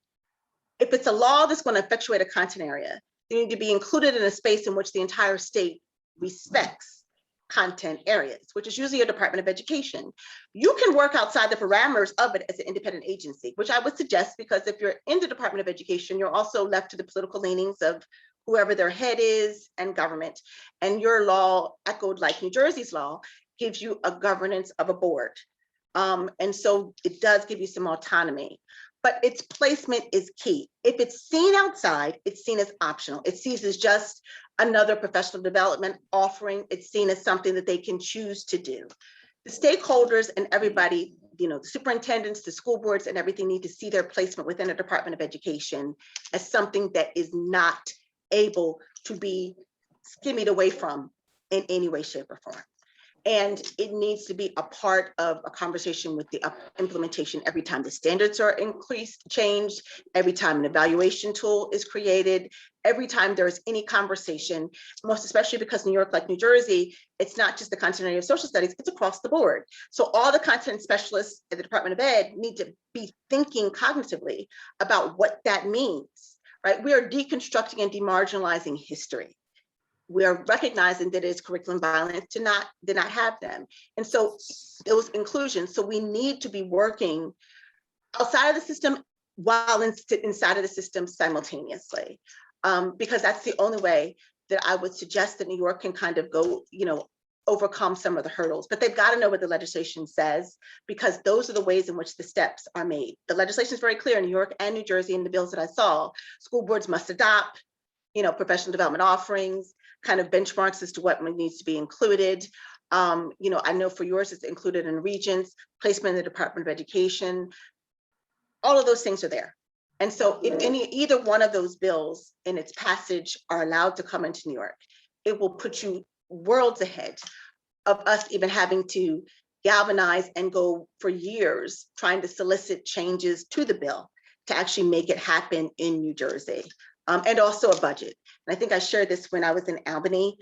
If it's a law that's going to effectuate a content area, you need to be included in a space in which the entire state respects content areas, which is usually a Department of Education. You can work outside the parameters of it as an independent agency, which I would suggest, because if you're in the Department of Education, you're also left to the political leanings of whoever their head is and government. And your law, echoed like New Jersey's law, gives you a governance of a board. And so it does give you some autonomy, but its placement is key. If it's seen outside, it's seen as optional. It's seen as just another professional development offering. It's seen as something that they can choose to do. The stakeholders and everybody, the superintendents, the school boards and everything need to see their placement within a Department of Education as something that is not able to be skimmied away from in any way, shape, or form. And it needs to be a part of a conversation with the implementation every time the standards are changed, every time an evaluation tool is created, every time there's any conversation, most especially because New York, like New Jersey, it's not just the content area of social studies, it's across the board. So all the content specialists at the Department of Ed need to be thinking cognitively about what that means, right? We are deconstructing and demarginalizing history. We are recognizing that it's curriculum violence to not have them. And so those inclusions, so we need to be working outside of the system while inside of the system simultaneously, because that's the only way that I would suggest that New York can kind of go, overcome some of the hurdles. But they've got to know what the legislation says, because those are the ways in which the steps are made. The legislation is very clear in New York and New Jersey in the bills that I saw. School boards must adopt, professional development offerings, kind of benchmarks as to what needs to be included. I know for yours it's included in regions, placement in the Department of Education. All of those things are there. And so if either one of those bills in its passage are allowed to come into New York, it will put you worlds ahead of us even having to galvanize and go for years trying to solicit changes to the bill to actually make it happen in New Jersey. And also a budget. And I think I shared this when I was in Albany,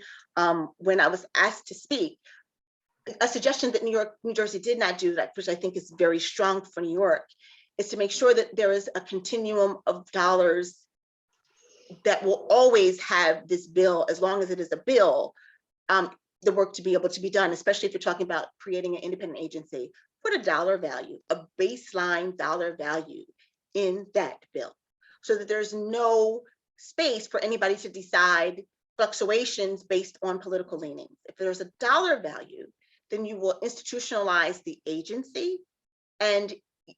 when I was asked to speak. A suggestion that New Jersey did not do, that, which I think is very strong for New York, is to make sure that there is a continuum of dollars that will always have this bill, as long as it is a bill, the work to be able to be done, especially if you're talking about creating an independent agency. Put a dollar value, a baseline dollar value in that bill, so that there's no space for anybody to decide fluctuations based on political leanings. If there's a dollar value, then you will institutionalize the agency, and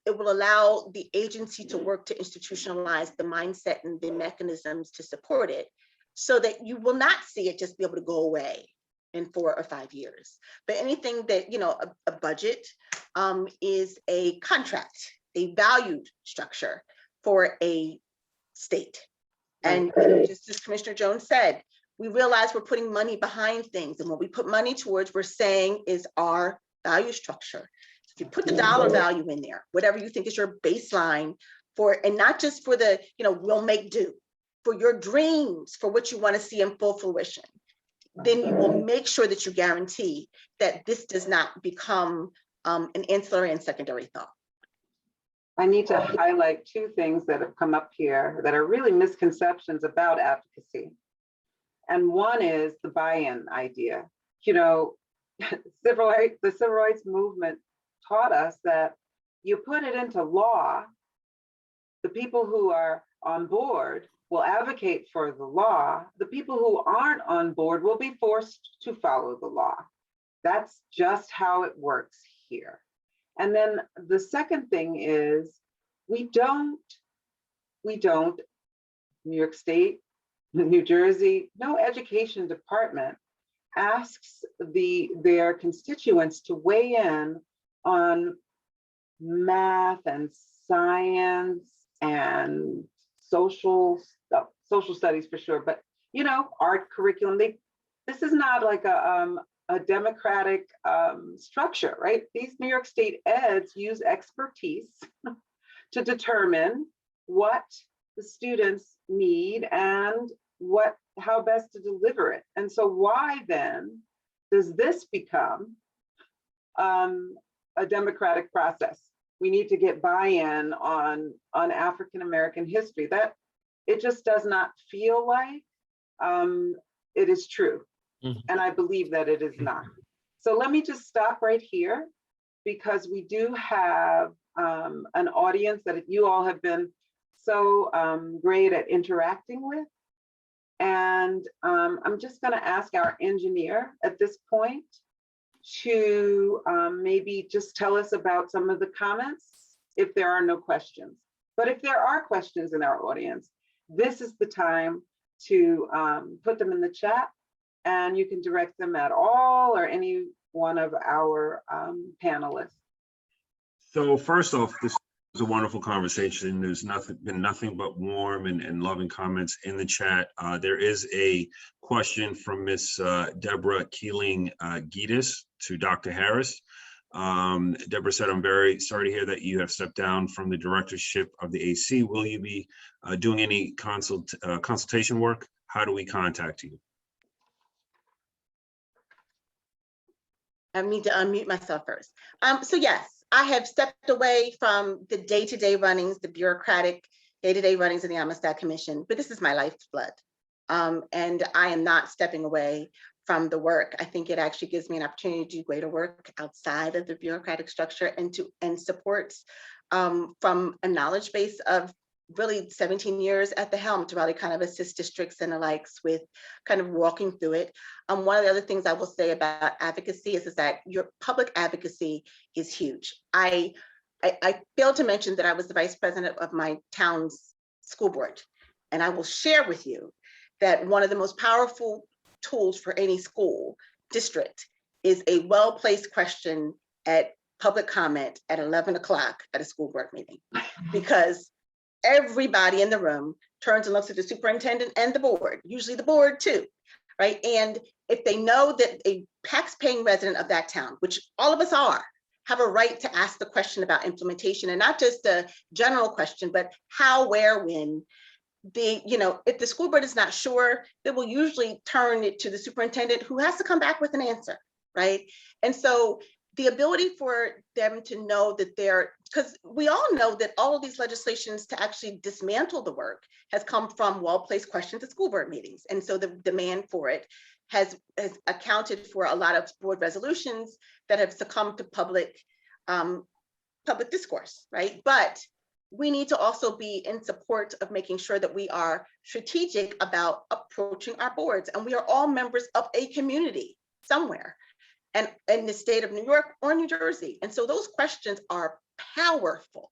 it will allow the agency to work to institutionalize the mindset and the mechanisms to support it, so that you will not see it just be able to go away in 4 or 5 years. But anything that, a budget is a contract, a valued structure for a state. And just as Commissioner Jones said, we realize we're putting money behind things, and what we put money towards, we're saying, is our value structure. If you put the dollar value in there, whatever you think is your baseline for, and not just for the, we'll make do, for your dreams, for what you want to see in full fruition, then you will make sure that you guarantee that this does not become an ancillary and secondary thought. I need to highlight 2 things that have come up here that are really misconceptions about advocacy. And one is the buy-in idea. The civil rights movement taught us that you put it into law, the people who are on board will advocate for the law. The people who aren't on board will be forced to follow the law. That's just how it works here. And then the second thing is, we don't, New York State, New Jersey, no education department asks their constituents to weigh in on math and science and social studies for sure, but art curriculum. This is not like a democratic structure, right? These New York State eds use expertise to determine what the students need and how best to deliver it. And so why then does this become a democratic process? We need to get buy-in on African-American history. That it just does not feel like it is true. Mm-hmm. And I believe that it is not. So let me just stop right here, because we do have an audience that you all have been so great at interacting with. And I'm just going to ask our engineer at this point to maybe just tell us about some of the comments if there are no questions. But if there are questions in our audience, this is the time to put them in the chat, and you can direct them at all or any one of our panelists. So first off, this was a wonderful conversation. There's been nothing but warm and loving comments in the chat. There is a question from Miss Deborah Keeling-Giedis to Dr. Harris. Deborah said, I'm very sorry to hear that you have stepped down from the directorship of the AC. Will you be doing any consultation work? How do we contact you? I need to unmute myself first. So yes, I have stepped away from the day-to-day runnings, the bureaucratic day-to-day runnings of the Amistad Commission, but this is my lifeblood. And I am not stepping away from the work. I think it actually gives me an opportunity to do greater work outside of the bureaucratic structure and supports from a knowledge base of really 17 years at the helm to really kind of assist districts and the likes with kind of walking through it. One of the other things I will say about advocacy is that your public advocacy is huge. I failed to mention that I was the vice president of my town's school board. And I will share with you that one of the most powerful tools for any school district is a well-placed question at public comment at 11 o'clock at a school board meeting, because everybody in the room turns and looks at the superintendent and the board, usually the board too, right? And if they know that a tax-paying resident of that town, which all of us are, have a right to ask the question about implementation, and not just a general question, but how, where, when, if the school board is not sure, they will usually turn it to the superintendent, who has to come back with an answer, right? And so the ability for them to know that because we all know that all of these legislations to actually dismantle the work has come from well-placed questions at school board meetings. And so the demand for it has accounted for a lot of board resolutions that have succumbed to public discourse, right? But we need to also be in support of making sure that we are strategic about approaching our boards. And we are all members of a community somewhere, and in the state of New York or New Jersey. And so those questions are powerful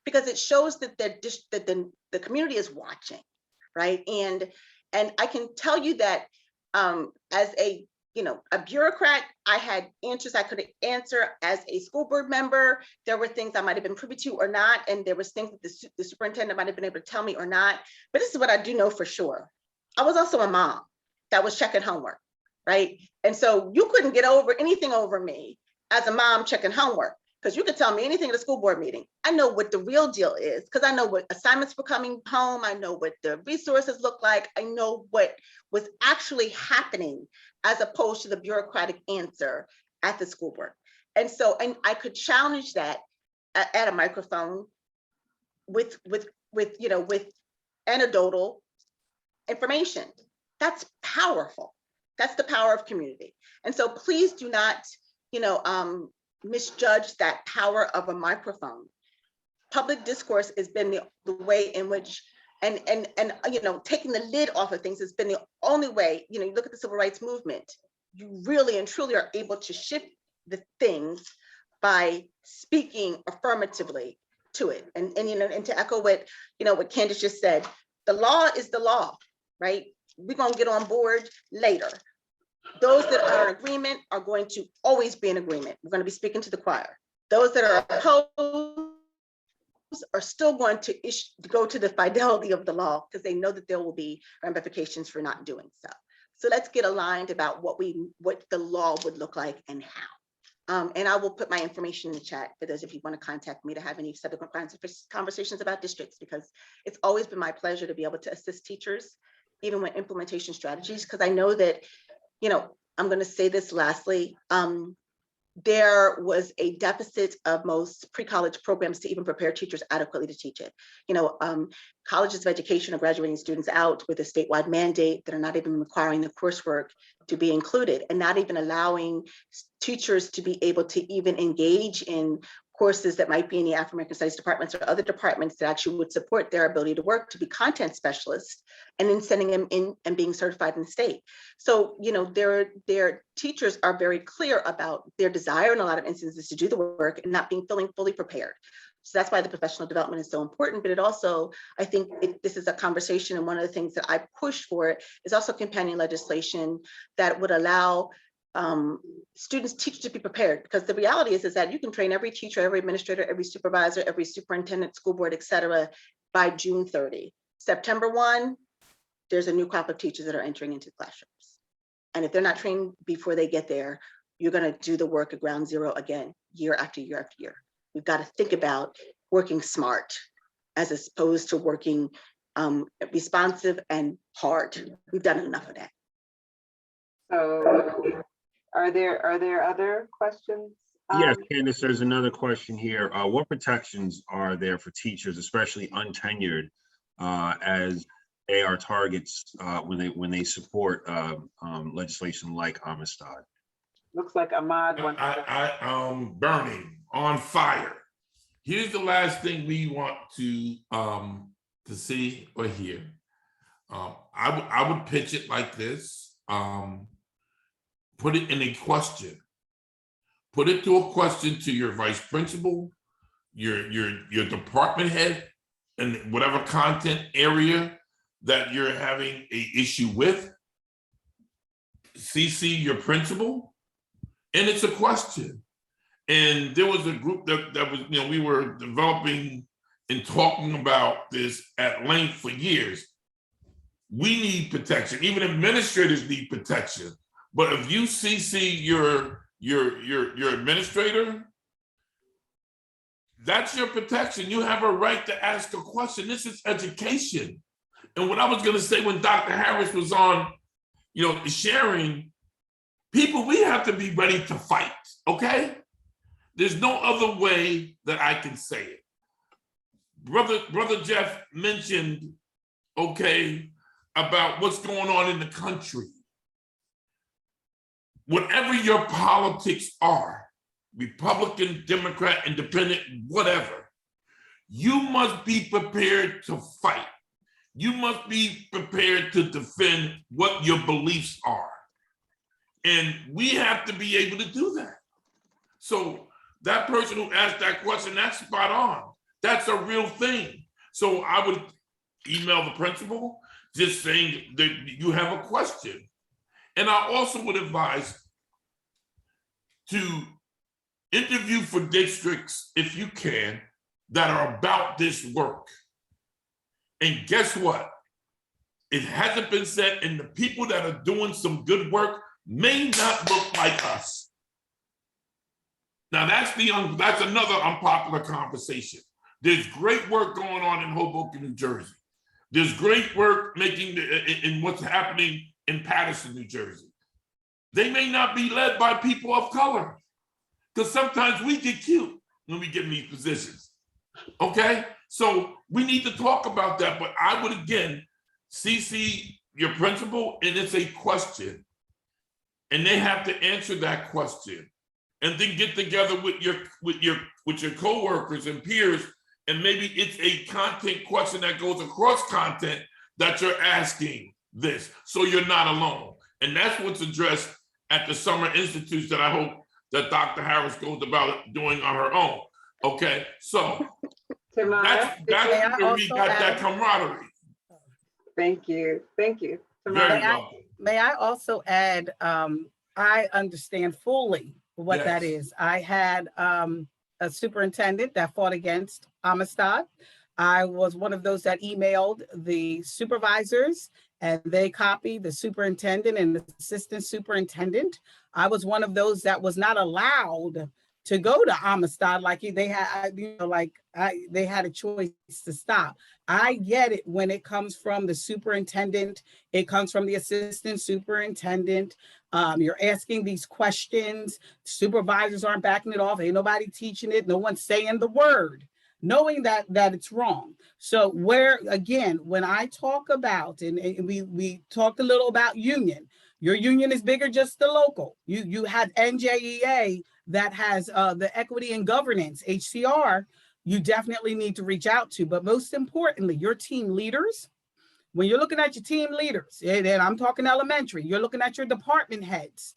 because it shows that the community is watching, right? And I can tell you that as a bureaucrat, I had answers I could answer. As a school board member, there were things I might have been privy to or not, and there was things that the superintendent might have been able to tell me or not. But this is what I do know for sure. I was also a mom that was checking homework, right? And so you couldn't get anything over me as a mom checking homework, because you could tell me anything at a school board meeting. I know what the real deal is, because I know what assignments were coming home. I know what the resources look like. I know what was actually happening as opposed to the bureaucratic answer at the school board. And so, and I could challenge that at a microphone with anecdotal information. That's powerful. That's the power of community. And so please do not, misjudge that power of a microphone. Public discourse has been the way in which, and taking the lid off of things has been the only way. You look at the civil rights movement, you really and truly are able to shift the things by speaking affirmatively to it. And to echo what Candace just said, the law is the law, right? We're gonna get on board later. Those that are in agreement are going to always be in agreement. We're going to be speaking to the choir. Those that are opposed are still going to go to the fidelity of the law, because they know that there will be ramifications for not doing so. So let's get aligned about what the law would look like and how. And I will put my information in the chat for those of you who want to contact me to have any subsequent kinds of conversations about districts, because it's always been my pleasure to be able to assist teachers, even with implementation strategies, because I know that, I'm going to say this lastly, there was a deficit of most pre-college programs to even prepare teachers adequately to teach it. Colleges of education are graduating students out with a statewide mandate that are not even requiring the coursework to be included, and not even allowing teachers to be able to even engage in courses that might be in the African American Studies departments or other departments that actually would support their ability to work to be content specialists, and then sending them in and being certified in the state. So, you know, their teachers are very clear about their desire in a lot of instances to do the work and not feeling fully prepared. So that's why the professional development is so important. But it also, I think this is a conversation, and one of the things that I push for is also companion legislation that would allow students, teachers to be prepared, because the reality is that you can train every teacher, every administrator, every supervisor, every superintendent, school board, et cetera, by June 30. September 1, there's a new crop of teachers that are entering into classrooms. And if they're not trained before they get there, you're going to do the work at ground zero again, year after year after year. We've got to think about working smart as opposed to working responsive and hard. We've done enough of that. So are there other questions? Yes, Candace, there's another question here. What protections are there for teachers, especially untenured, as they are targets when they support legislation like Amistad? Looks like Ahmad wants to. I burning on fire. Here's the last thing we want to see or hear. I would pitch it like this. Put it in a question. Put it to a question to your vice principal, your department head, and whatever content area that you're having an issue with. CC your principal, and it's a question. And there was a group that was, you know, we were developing and talking about this at length for years. We need protection. Even administrators need protection. But if you CC your administrator, that's your protection. You have a right to ask a question. This is education. And what I was going to say when Dr. Harris was on, you know, sharing, people, we have to be ready to fight, okay? There's no other way that I can say it. Brother Jeff mentioned, okay, about what's going on in the country. Whatever your politics are, Republican, Democrat, Independent, whatever, you must be prepared to fight. You must be prepared to defend what your beliefs are. And we have to be able to do that. So that person who asked that question, that's spot on. That's a real thing. So I would email the principal just saying that you have a question. And I also would advise to interview for districts, if you can, that are about this work. And guess what? It hasn't been said, and the people that are doing some good work may not look like us. Now that's another unpopular conversation. There's great work going on in Hoboken, New Jersey. There's great work in what's happening in Paterson, New Jersey. They may not be led by people of color, because sometimes we get cute when we get in these positions. Okay, so we need to talk about that. But I would again CC your principal, and it's a question, and they have to answer that question, and then get together with your coworkers and peers, and maybe it's a content question that goes across content that you're asking this, so you're not alone. And that's what's addressed at the summer institutes that I hope that Dr. Harris goes about doing on her own. Okay, so that's where we got that camaraderie. Thank you. Very welcome. May I also add, I understand fully what that is. I had a superintendent that fought against Amistad. I was one of those that emailed the supervisors, and they copied the superintendent and the assistant superintendent. I was one of those that was not allowed to go to Amistad, like they had, they had a choice to stop. I get it when it comes from the superintendent, it comes from the assistant superintendent. You're asking these questions, supervisors aren't backing it off, ain't nobody teaching it, no one's saying the word, knowing that it's wrong. So where, again, when I talk about, and we talked a little about union Your union is bigger, just the local. You have NJEA that has the equity and governance, HCR, you definitely need to reach out to. But most importantly, your team leaders, when you're looking at your team leaders, and I'm talking elementary, you're looking at your department heads,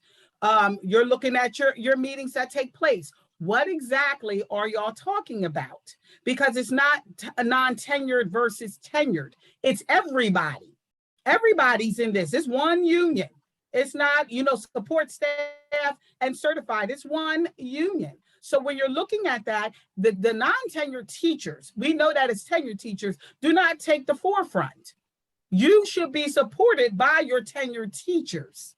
you're looking at your meetings that take place. What exactly are y'all talking about? Because it's not a non-tenured versus tenured. It's everybody. Everybody's in this. It's one union. It's not, support staff and certified. It's one union. So when you're looking at that, the non-tenured teachers, we know that as tenured teachers, do not take the forefront. You should be supported by your tenured teachers.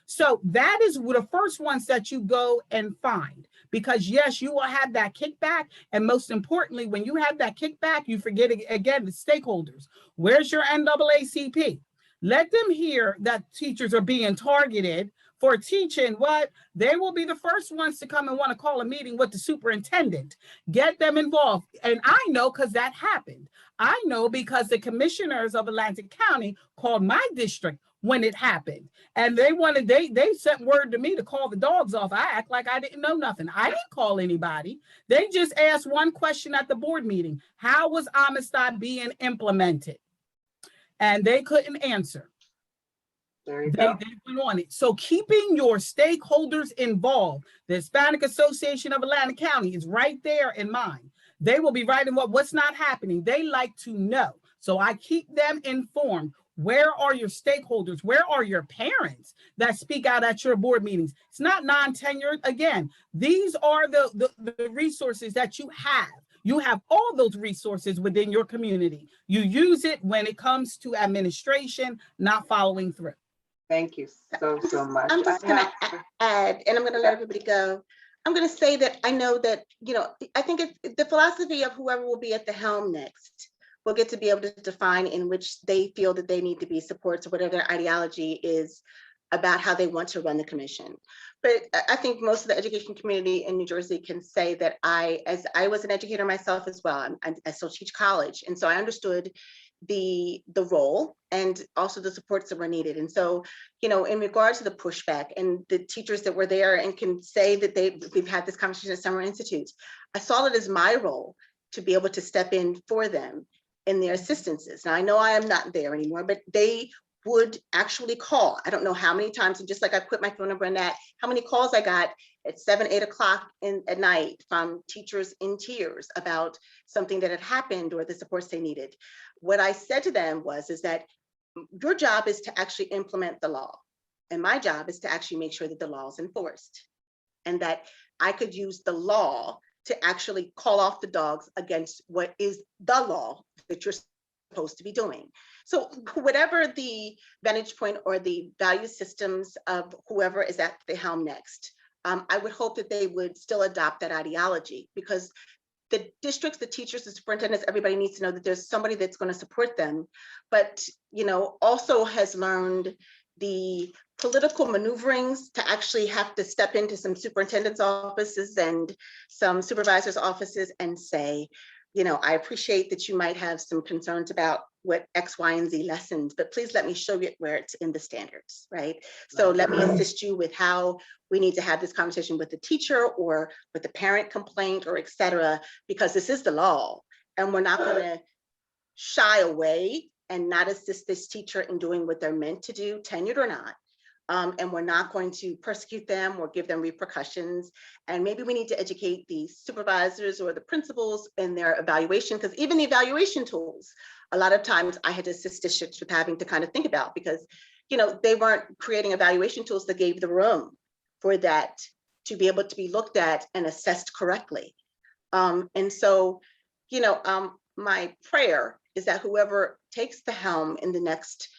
So that is the first ones that you go and find, because yes, you will have that kickback. And most importantly, when you have that kickback, you forget again, the stakeholders. Where's your NAACP? Let them hear that teachers are being targeted for teaching what? They will be the first ones to come and want to call a meeting with the superintendent. Get them involved. And I know because that happened. I know because the commissioners of Atlantic County called my district when it happened. And they sent word to me to call the dogs off. I act like I didn't know nothing. I didn't call anybody. They just asked one question at the board meeting. How was Amistad being implemented? And they couldn't answer. There you go. They went on it. So keeping your stakeholders involved, the Hispanic Association of Atlantic County is right there in mind. They will be writing what's not happening. They like to know. So I keep them informed. Where are your stakeholders? Where are your parents that speak out at your board meetings? It's not non-tenured. Again, these are the resources that you have. You have all those resources within your community. You use it when it comes to administration, not following through. Thank you so much. I'm just going to add, and I'm going to let everybody go. I'm going to say that I know that, I think it's the philosophy of whoever will be at the helm next will get to be able to define in which they feel that they need to be supports or whatever their ideology is about how they want to run the commission. But I think most of the education community in New Jersey can say that as I was an educator myself as well, I still teach college. And so I understood the role and also the supports that were needed. And so, in regard to the pushback and the teachers that were there and can say that we've had this conversation at Summer Institute, I saw it as my role to be able to step in for them in their assistances. Now I know I am not there anymore, but they would actually call. I don't know how many times, and just like I put my phone number in that, how many calls I got at 7, 8 o'clock at night from teachers in tears about something that had happened or the supports they needed. What I said to them is that your job is to actually implement the law. And my job is to actually make sure that the law is enforced and that I could use the law to actually call off the dogs against what is the law that you're supposed to be doing. So whatever the vantage point or the value systems of whoever is at the helm next, I would hope that they would still adopt that ideology, because the districts, the teachers, the superintendents, everybody needs to know that there's somebody that's going to support them, but also has learned the political maneuverings to actually have to step into some superintendent's offices and some supervisors' offices and say, I appreciate that you might have some concerns about what X, Y, and Z lessons, but please let me show you where it's in the standards, right? So let me assist you with how we need to have this conversation with the teacher or with the parent complaint or et cetera, because this is the law and we're not going to shy away and not assist this teacher in doing what they're meant to do, tenured or not. And we're not going to persecute them or give them repercussions. And maybe we need to educate the supervisors or the principals in their evaluation, because even the evaluation tools, a lot of times I had to assist districts with having to kind of think about, because they weren't creating evaluation tools that gave the room for that to be able to be looked at and assessed correctly. And so, my prayer is that whoever takes the helm in the next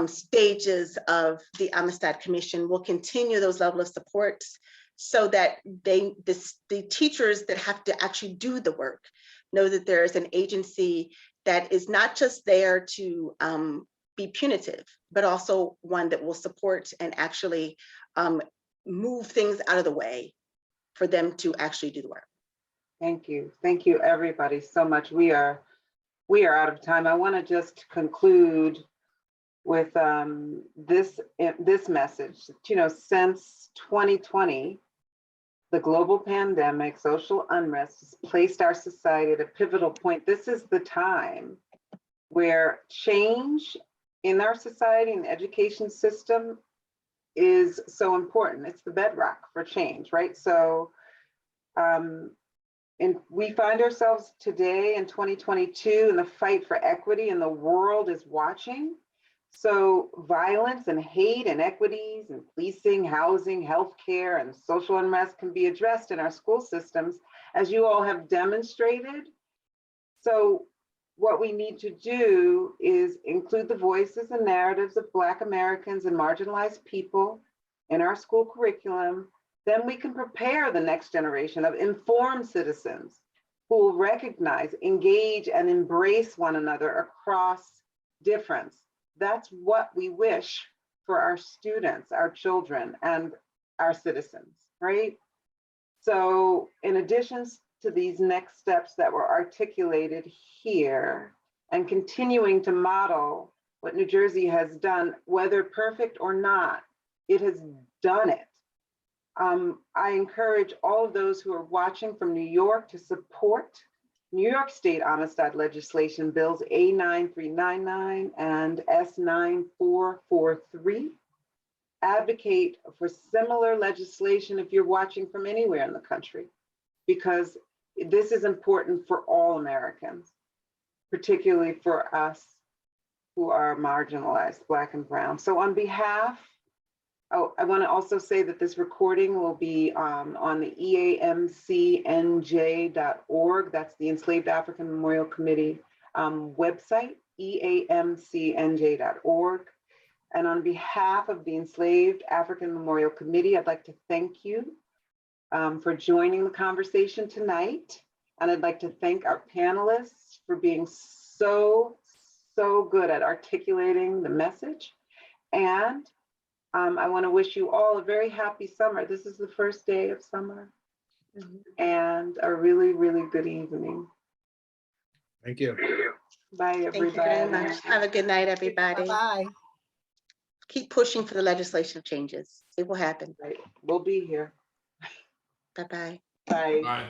stages of the Amistad Commission will continue those level of supports so that the teachers that have to actually do the work know that there is an agency that is not just there to be punitive, but also one that will support and actually move things out of the way for them to actually do the work. Thank you. Thank you, everybody, so much. We are out of time. I want to just conclude with this message. You know, since 2020, the global pandemic, social unrest has placed our society at a pivotal point. This is the time where change in our society and the education system is so important. It's the bedrock for change, right? So, and we find ourselves today in 2022 in the fight for equity, and the world is watching. So violence and hate and equities and policing, housing, healthcare, and social unrest can be addressed in our school systems, as you all have demonstrated. So what we need to do is include the voices and narratives of Black Americans and marginalized people in our school curriculum. Then we can prepare the next generation of informed citizens who will recognize, engage, and embrace one another across difference. That's what we wish for our students, our children, and our citizens, right? So in addition to these next steps that were articulated here, and continuing to model what New Jersey has done, whether perfect or not, it has done it. I encourage all of those who are watching from New York to support New York State Amistad legislation bills A9399 and S9443. Advocate for similar legislation if you're watching from anywhere in the country, because this is important for all Americans, particularly for us who are marginalized, Black and brown. So on behalf, I want to also say that this recording will be on the eamcnj.org. That's the Enslaved African Memorial Committee website, eamcnj.org. And on behalf of the Enslaved African Memorial Committee, I'd like to thank you for joining the conversation tonight. And I'd like to thank our panelists for being so good at articulating the message. And I want to wish you all a very happy summer. This is the first day of summer. And a really, really good evening. Thank you. Bye, everybody. Thank you very much. Have a good night, everybody. Bye. Keep pushing for the legislative changes. It will happen. Right. We'll be here. Bye-bye. Bye. Bye.